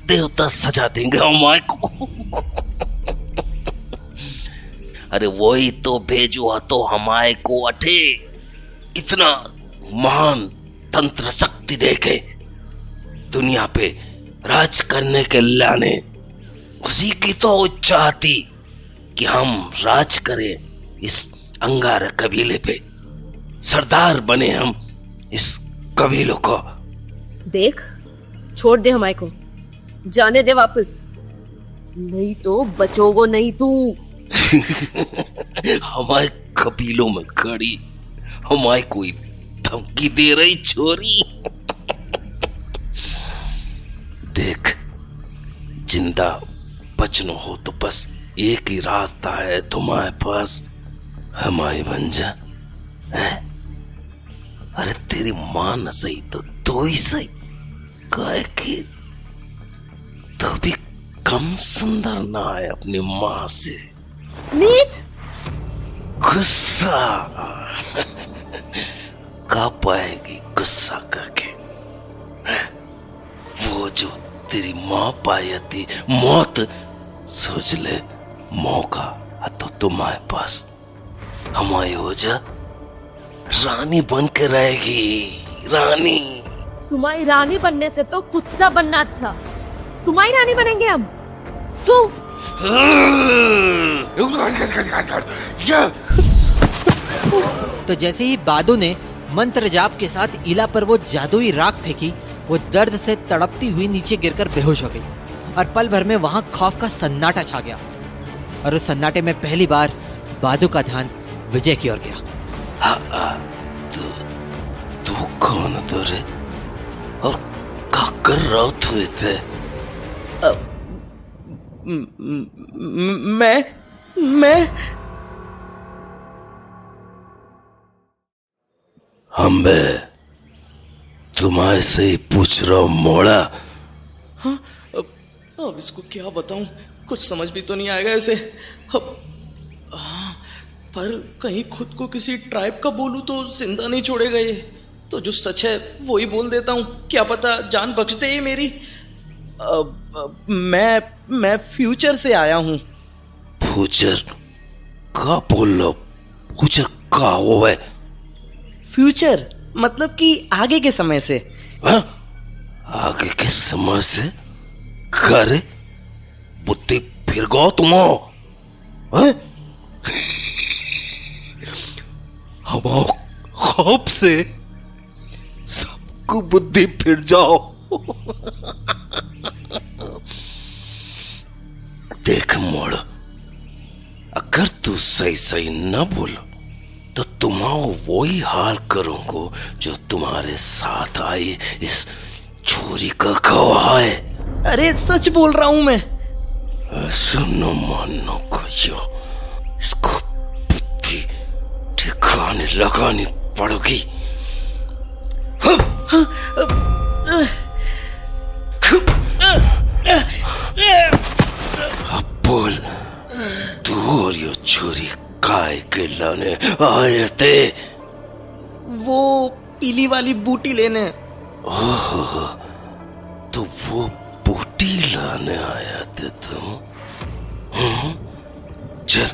Speaker 9: देवता सजा देंगे हमारे को। अरे वही तो भेजुआ तो हमारे को अठे इतना महान तंत्र शक्ति देके दुनिया पे राज करने के लाने। उसी की तो इच्छा थी कि हम राज करें इस अंगारा कबीले पे, सरदार बने हम इस कबीलों को।
Speaker 7: देख, छोड़ दे हमारे को, जाने दे वापस, नहीं तो बचोगो नहीं तू।
Speaker 9: हमारे कबीलों में खड़ी हमारे कोई धमकी दे रही छोरी। देख, जिंदा बचना हो तो बस एक ही रास्ता है तुम्हारे पास, हमारी बन जा। अरे तेरी मां न सही तो तू ही सही, काहे कि तू भी कम सुंदर ना है अपनी माँ से।
Speaker 7: नीच।
Speaker 9: गुस्सा का पाएगी गुस्सा करके। वो जो तेरी माँ पाई थी मौत, सोच ले मौका तो तुम्हारे पास। हमारी हो जा रानी बन के रहेगी, रानी।
Speaker 7: तुम्हारी रानी बनने से तो कुत्ता बनना अच्छा। तुम्हारी रानी बनेंगे हम।
Speaker 1: तो जैसे ही बादू ने मंत्र जाप के साथ इला पर वो जादुई राख फेंकी, वो दर्द से तड़पती हुई नीचे गिरकर बेहोश हो गई और पल भर में वहां खौफ का सन्नाटा छा गया। और उस सन्नाटे में पहली बार बादू का ध्यान विजय की ओर गया।
Speaker 9: तू कौन तो रे और क्या कर रहा हो तू इधर?
Speaker 3: मैं
Speaker 9: हम्बे तुम्हारे से ही पूछ रहा हूँ मोड़ा।
Speaker 3: हाँ, अब इसको क्या बताऊं, कुछ समझ भी तो नहीं आएगा इसे। अब हाँ, पर कहीं खुद को किसी ट्राइब का बोलूं तो जिंदा नहीं छोड़ेगा ये। तो जो सच है वो ही बोल देता हूँ, क्या पता जान बख्श दे ये मेरी। मैं फ्यूचर से आया हूँ।
Speaker 9: फ्यूचर का बोल लो? फ्यूचर का वो है?
Speaker 3: फ्यूचर मतलब कि आगे के समय से।
Speaker 9: हाँ? आगे के समय से? करे बुद्धि फिर गो तुम हमारे खौफ से सबको बुद्धि फिर जाओ। देख मोड़, अगर तू सही सही न बोलो तो तुम्हारा वही हाल करूंगा जो तुम्हारे साथ आई इस छोरी का गवाह है।
Speaker 3: अरे सच बोल रहा हूं मैं।
Speaker 9: सुनो मानो को, इसको बुद्धि ठिकाने लगानी पड़ेगी। अब बोल, तू और ये छोरी काय के लाने आए थे?
Speaker 3: वो पीली वाली बूटी लेने।
Speaker 9: ओह, तो वो बूटी लाने आया थे तुम? चल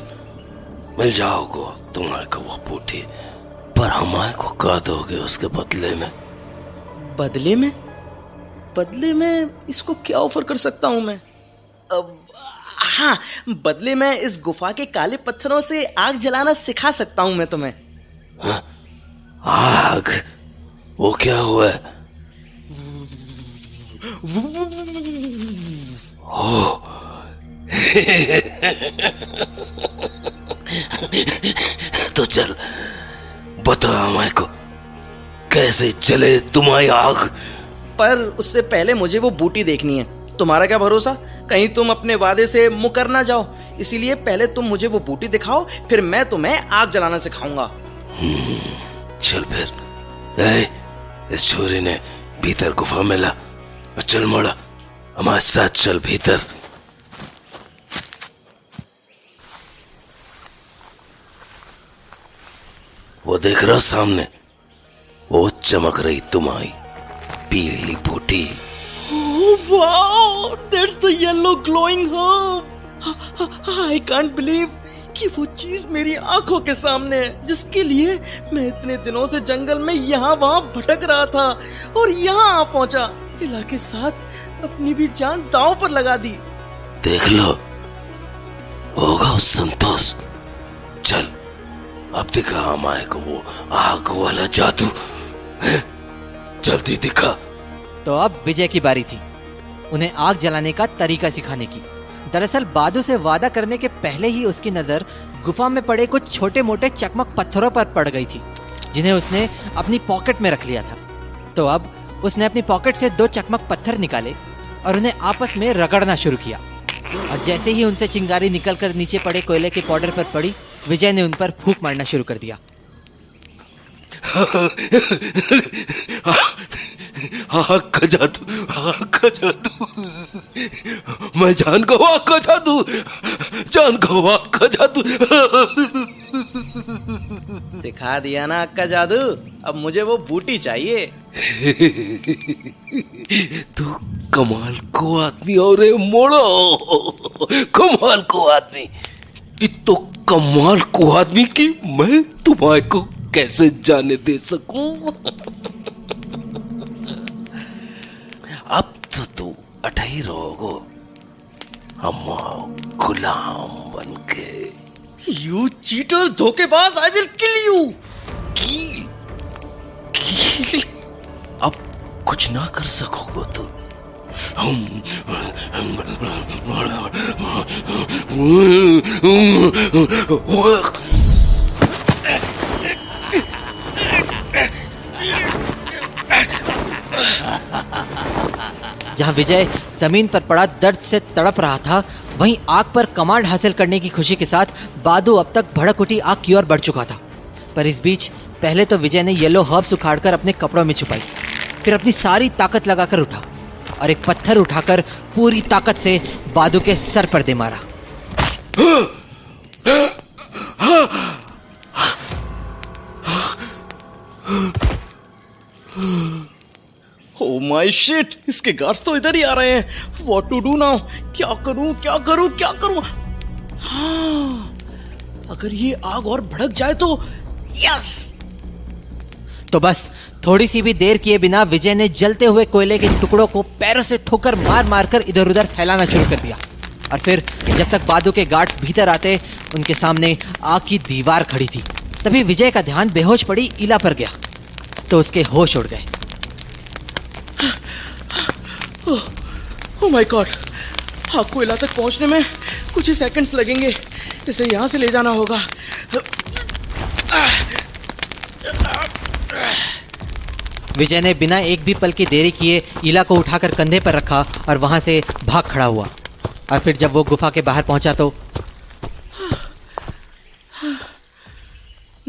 Speaker 9: मिल जाओगे तुम्हारे को वो बूटी, पर हमारे को क्या दोगे उसके बदले में?
Speaker 3: बदले में इसको क्या ऑफर कर सकता हूं मैं? हाँ, बदले में इस गुफा के काले पत्थरों से आग जलाना सिखा सकता हूं मैं तुम्हें।
Speaker 9: हाँ? आग? वो क्या हुआ? तो चल बता हमारे को कैसे चले तुम्हारी आग।
Speaker 3: पर उससे पहले मुझे वो बूटी देखनी है। तुम्हारा क्या भरोसा, कहीं तुम अपने वादे से मुकर ना जाओ। इसीलिए पहले तुम मुझे वो बूटी दिखाओ, फिर मैं तुम्हें आग जलाना सिखाऊंगा।
Speaker 9: चल फिर। इस छोरी ने भीतर गुफा में ला। चल मोड़ा, हमारे साथ चल भीतर। वो देख रहा सामने, वो चमक रही तुम्हारी पीली बूटी।
Speaker 3: Wow, that's the yellow glowing herb. I can't believe कि वो चीज मेरी आंखों के सामने है, जिसके लिए मैं इतने दिनों से जंगल में यहाँ वहां भटक रहा था और यहाँ आ पहुंचा। इला के साथ अपनी भी जान दांव पर लगा दी।
Speaker 9: देख लो, होगा संतोष। चल अब दिखा हमारे को वो आग वाला जादू, जल्दी दिखा।
Speaker 1: तो अब विजय की बारी थी उन्हें आग जलाने का तरीका सिखाने की। दरअसल बादू से वादा करने के पहले ही उसकी नजर गुफा में पड़े कुछ छोटे मोटे चकमक पत्थरों पर पड़ गई थी, जिन्हें उसने अपनी पॉकेट में रख लिया था। तो अब उसने अपनी पॉकेट से 2 चकमक पत्थर निकाले और उन्हें आपस में रगड़ना शुरू किया। और जैसे ही उनसे चिंगारी निकलकर नीचे पड़े कोयले के पाउडर पर पड़ी, विजय ने उन पर फूंक मारना शुरू कर दिया।
Speaker 9: आग का जादू, आग का जादू, मैं जान गवा आग का जादू, जान गवा आग का जादू।
Speaker 3: सिखा दिया ना आग का जादू, अब मुझे वो बूटी चाहिए।
Speaker 9: तू कमाल को आदमी और मोड़ो, कमाल को आदमी, तो कमाल को आदमी की मैं तुम्हारे को कैसे जाने दे सकूं। अब तो तू अठाई रहोगो, हम गुलाम बन के।
Speaker 3: यू चीटर, धोखेबाज, आई विल किल यू।
Speaker 9: किल? अब कुछ ना कर सकोगे तू।
Speaker 1: जहां विजय जमीन पर पड़ा दर्द से तड़प रहा था, वहीं आग पर कमांड हासिल करने की खुशी के साथ बादू अब तक भड़क उठी आग की ओर बढ़ चुका था। पर इस बीच पहले तो विजय ने येलो हर्ब्स उखाड़कर अपने कपड़ों में छुपाई, फिर अपनी सारी ताकत लगाकर उठा और एक पत्थर उठाकर पूरी ताकत से बादू के सर पर दे मारा।
Speaker 3: Oh my shit! इसके गार्ड्स तो इधर ही आ रहे हैं। What to do now? क्या करूं, क्या करूं, क्या करूं? हाँ, अगर ये आग और भड़क जाए तो यस।
Speaker 1: तो बस थोड़ी सी भी देर किए बिना विजय ने जलते हुए कोयले के टुकड़ों को पैरों से ठोकर मार मारकर इधर उधर फैलाना शुरू कर दिया। और फिर जब तक बादू के गार्ड्स भीतर आते, उनके सामने आग की दीवार खड़ी थी। तभी विजय का ध्यान बेहोश पड़ी इला पर गया, तो उसके होश उड़ गए।
Speaker 3: ओह माय गॉड, आग को इला तक पहुंचने में कुछ ही सेकंड्स लगेंगे। इसे यहां से ले जाना होगा।
Speaker 1: विजय ने बिना एक भी पल की देरी किए इला को उठाकर कंधे पर रखा और वहां से भाग खड़ा हुआ। और फिर जब वो गुफा के बाहर पहुंचा तो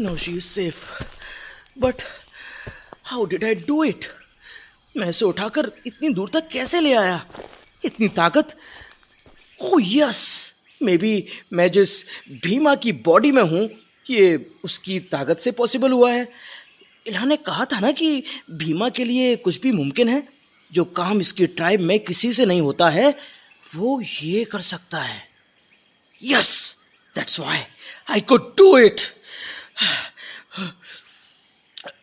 Speaker 3: no, she is safe, but how did I do it? मैं इसे उठाकर इतनी दूर तक कैसे ले आया? इतनी ताकत? ओह यस, मे बी मैं जिस भीमा की बॉडी में हूं, ये उसकी ताकत से पॉसिबल हुआ है। इला ने कहा था ना कि भीमा के लिए कुछ भी मुमकिन है। जो काम इसकी ट्राइब में किसी से नहीं होता है, वो ये कर सकता है। Yes, that's why I could do it.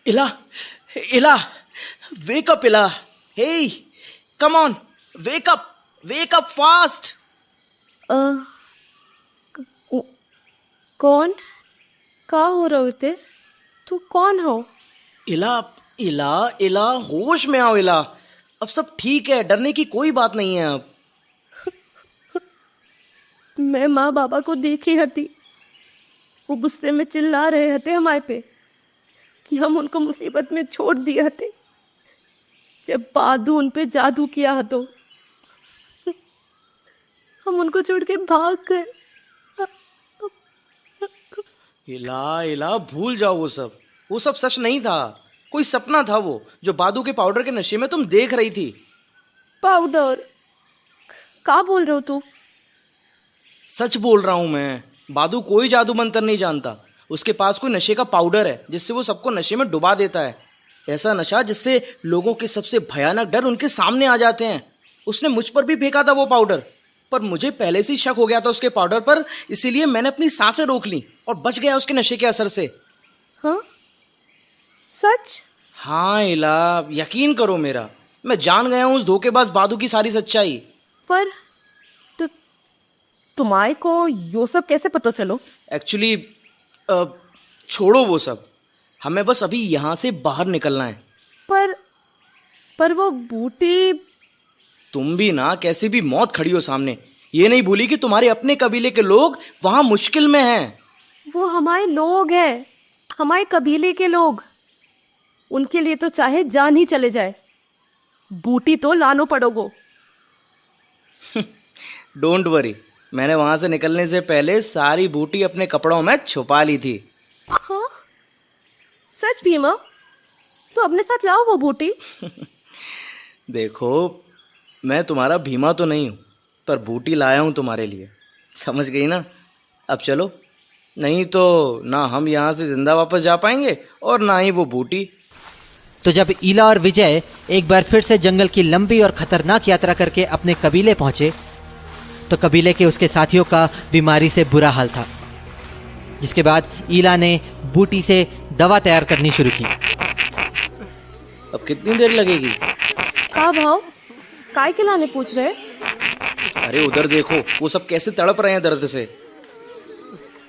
Speaker 3: इला, इला, wake up, Ila. Hey, come on, wake up fast.
Speaker 5: कौन? का हो रहे थे? तू कौन हो?
Speaker 3: इला, इला, इला, होश में आओ इला। अब सब ठीक है, डरने की कोई बात नहीं है अब।
Speaker 5: मैं माँ बाबा को देखी हती, वो गुस्से में चिल्ला रहे हते हमारे पे कि हम उनको मुसीबत में छोड़ दिए हते जब बादू उन पे जादू किया तो हम उनको छोड़ के भाग गए।
Speaker 3: इला, इला, भूल जाओ वो सब सच नहीं था। कोई सपना था वो, जो बादू के पाउडर के नशे में तुम देख रही थी।
Speaker 5: पाउडर? क्या बोल रहे हो तू?
Speaker 3: सच बोल रहा हूं मैं। बादू कोई जादू मंत्र नहीं जानता। उसके पास कोई नशे का पाउडर है जिससे वो सबको नशे में डुबा देता है। ऐसा नशा जिससे लोगों के सबसे भयानक डर उनके सामने आ जाते हैं। उसने मुझ पर भी फेंका था वो पाउडर, पर मुझे पहले से ही शक हो गया था उसके पाउडर पर, इसीलिए मैंने अपनी सांसें रोक ली और बच गया उसके नशे के असर से।
Speaker 5: हाँ? सच?
Speaker 3: हाँ इला, यकीन करो मेरा, मैं जान गया हूं उस धोखेबाज बादू की सारी सच्चाई।
Speaker 5: पर तुम्हारे को यो सब कैसे पता चलो?
Speaker 3: एक्चुअली छोड़ो वो सब, हमें बस अभी यहाँ से बाहर निकलना है।
Speaker 5: पर वो बूटी।
Speaker 3: तुम भी ना कैसी भी मौत खड़ी हो सामने, ये नहीं भूली कि तुम्हारे अपने कबीले के लोग वहां मुश्किल में हैं।
Speaker 5: वो हमारे लोग हैं, हमारे कबीले के लोग। उनके लिए तो चाहे जान ही चले जाए, बूटी तो लानो पड़ोगो।
Speaker 3: डोंट वरी, मैंने वहां से निकलने से पहले सारी बूटी अपने कपड़ों में छुपा ली थी।
Speaker 5: हाँ? सच भीमा?
Speaker 7: तो अपने साथ लाओ वो बूटी।
Speaker 3: देखो, मैं तुम्हारा भीमा तो नहीं हूँ, पर बूटी लाया हूँ तुम्हारे लिए, समझ गई ना? अब चलो, नहीं तो ना हम यहाँ से जिंदा वापस जा पाएंगे और ना ही वो बूटी।
Speaker 1: तो जब ईला और विजय एक बार फिर से जंगल की लंबी और खतरनाक यात्रा करके अपने कबीले पहुंचे, तो कबीले के उसके साथियों का बीमारी से बुरा हाल था। जिसके बाद ईला ने बूटी से दवा तैयार करनी शुरू की।
Speaker 3: अब कितनी देर लगेगी?
Speaker 7: का भाव काय के लाने पूछ रहे?
Speaker 3: अरे उधर देखो, वो सब कैसे तड़प रहे हैं दर्द से।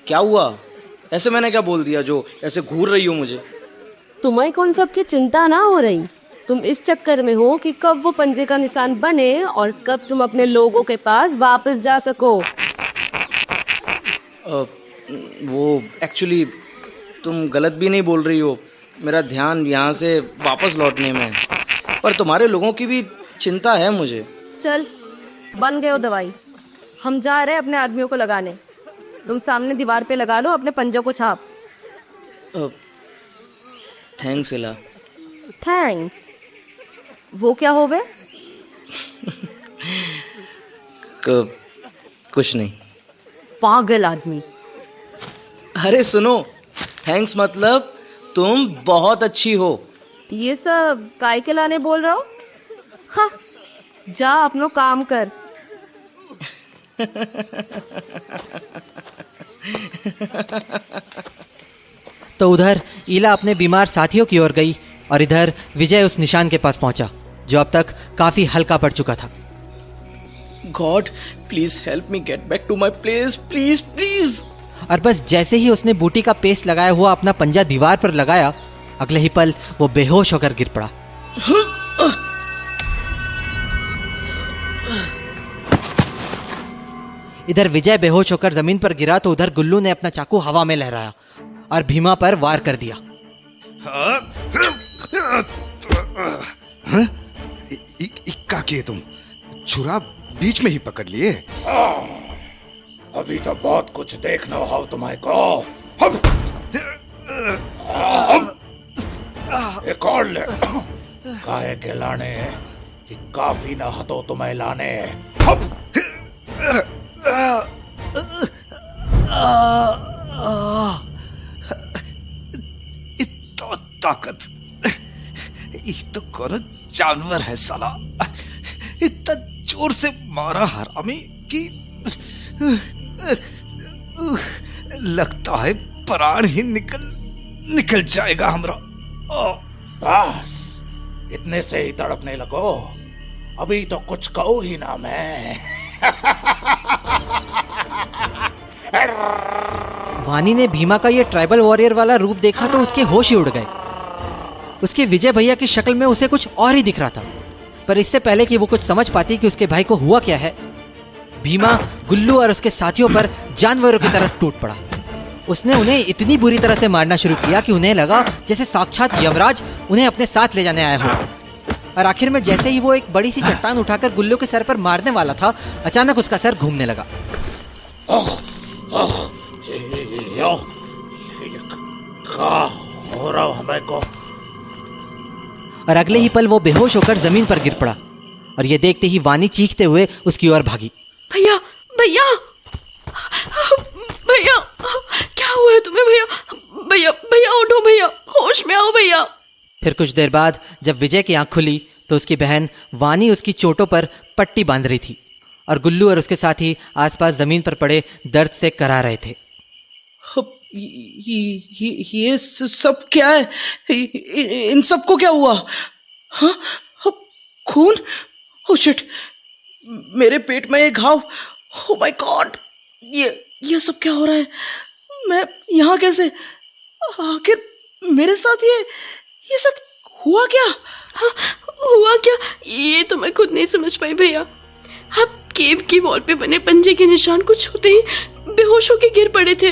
Speaker 3: क्या हुआ? ऐसे मैंने क्या बोल दिया जो ऐसे घूर रही हो मुझे?
Speaker 7: तुम्हें कौन सब की चिंता ना हो रही, तुम इस चक्कर में हो कि कब वो पंजे का निशान बने और कब तुम अपने लोगों के पास वापस जा सको।
Speaker 3: वो एक्चुअली तुम गलत भी नहीं बोल रही हो, मेरा ध्यान यहाँ से वापस लौटने में है, पर तुम्हारे लोगों की भी चिंता है मुझे।
Speaker 7: चल, बन गए हो दवाई, हम जा रहे हैं अपने आदमियों को लगाने। तुम सामने दीवार पे लगा लो अपने पंजों को छाप।
Speaker 3: थैंक्स इला।
Speaker 7: थैंक्स? वो क्या हो गए?
Speaker 3: कुछ नहीं।
Speaker 7: पागल आदमी।
Speaker 3: अरे सुनो, थैंक्स मतलब तुम बहुत अच्छी हो।
Speaker 7: ये सब काय के लाने बोल रहा हो? हाँ, जा अपनो काम कर।
Speaker 1: तो उधर ईला अपने बीमार साथियों की ओर गई और इधर विजय उस निशान के पास पहुंचा जो अब तक काफी हल्का पड़ चुका था।
Speaker 3: God please help me get back to my place, please please.
Speaker 1: और बस जैसे ही उसने बूटी का पेस्ट लगाया हुआ अपना पंजा दीवार पर लगाया, अगले ही पल वो बेहोश होकर गिर पड़ा। इधर विजय बेहोश होकर जमीन पर गिरा तो उधर गुल्लू ने अपना चाकू हवा में लहराया और भीमा पर वार कर दिया।
Speaker 4: इक्का किए तुम, छुरा बीच में ही पकड़ लिए।
Speaker 8: अभी तो बहुत कुछ देखना हो तुम्हें को। एक और ले, काहे के लाने कि काफी न हतो तुम्हें लाने।
Speaker 4: इतना ताकत, ये तो कौन जानवर है साला। इतना जोर से मारा हरामी कि लगता है प्राण ही निकल जाएगा हमरा।
Speaker 8: बस इतने से ही तड़पने लगो, अभी तो कुछ कहूँ ही ना मैं।
Speaker 1: वानी ने भीमा का ये ट्राइबल वॉरियर वाला रूप देखा तो उसके होश ही उड़ गए। उसके विजय भैया की शक्ल में उसे कुछ और ही दिख रहा था। पर इससे पहले कि वो कुछ समझ पाती कि उसके भाई को हुआ क्या है, भीमा गुल्लू और उसके साथियों पर जानवरों की तरह टूट पड़ा। उसने उन्हें इतनी बुरी तरह से मारना शुरू किया कि उन्हें लगा जैसे साक्षात यमराज उन्हें अपने साथ ले जाने आया हो। और आखिर में जैसे ही वो एक बड़ी सी चट्टान उठाकर गुल्लू के सर पर मारने वाला था, अचानक उसका सर घूमने लगा।
Speaker 8: हो रहा हमें को।
Speaker 1: और अगले ही पल वो बेहोश होकर जमीन पर गिर पड़ा और ये देखते ही वानी चीखते हुए उसकी ओर भागी।
Speaker 5: भैया भैया भैया, क्या हुआ है तुम्हें भैया? भैया भैया उठो भैया, होश में आओ भैया।
Speaker 1: फिर कुछ देर बाद जब विजय की आंख खुली तो उसकी बहन वानी उसकी चोटों पर पट्टी बांध रही थी और गुल्लू और उसके साथी आसपास जमीन पर पड़े दर्द से करा रहे थे।
Speaker 3: ये सब क्या है? इन सबको क्या हुआ? हाँ, खून? ओह शिट, मेरे पेट में एक घाव। ओह माय गॉड, ये सब क्या हो रहा है? मैं यहाँ कैसे? आखिर मेरे साथ ये सब हुआ क्या?
Speaker 5: हाँ, हुआ क्या ये तो मैं खुद नहीं समझ पाई भैया। आप केव की वॉल पे बने पंजे के निशान को छूते ही बेहोश होकर गिर पड़े थे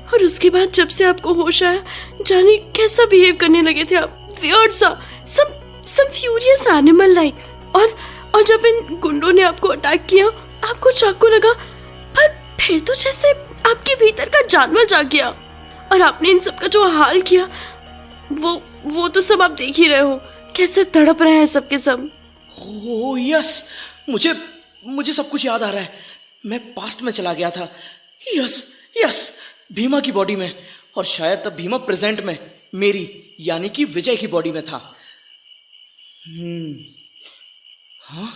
Speaker 5: और उसके बाद जब से आपको होश आया, जाने कैसा बिहेव करने लगे थे आप। वियर्ड सा, some फ्यूरियस एनिमल लाइक। और जब इन गुंडों ने आपको अटैक किया, आपको चाकू लगा, पर फिर तो जैसे आपके भीतर का जानवर जाग गया और आपने इन सब का जो हाल किया, वो वो तो सब आप देख ही रहे हो, कैसे तड़प रहे हैं सबके सब।
Speaker 3: ओह यस, मुझे सब कुछ याद आ रहा है। मैं पास्ट में चला गया था। यस यस, भीमा की बॉडी में, और शायद तब भीमा प्रेजेंट में मेरी यानी कि विजय की बॉडी में था। हाँ,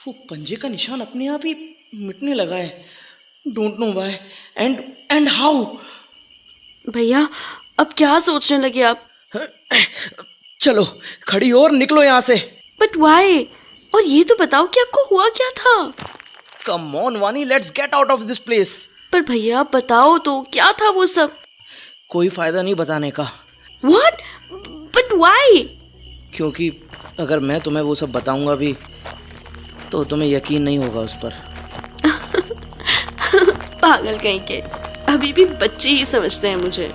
Speaker 3: वो पंजे का निशान अपने आप ही मिटने लगा है। Don't know why and how.
Speaker 5: भैया अब क्या सोचने लगे आप?
Speaker 3: चलो खड़ी हो और निकलो यहाँ से।
Speaker 5: But why? और ये तो बताओ कि आपको हुआ क्या था?
Speaker 3: कम ऑन वानी, let's get out of this place.
Speaker 5: पर भैया बताओ तो, क्या था वो सब?
Speaker 3: कोई फायदा नहीं बताने का।
Speaker 5: What? But why?
Speaker 3: क्योंकि अगर मैं तुम्हें वो सब बताऊंगा भी तो तुम्हें यकीन नहीं होगा उस पर।
Speaker 5: पागल कहीं के, अभी भी बच्चे ही समझते हैं मुझे।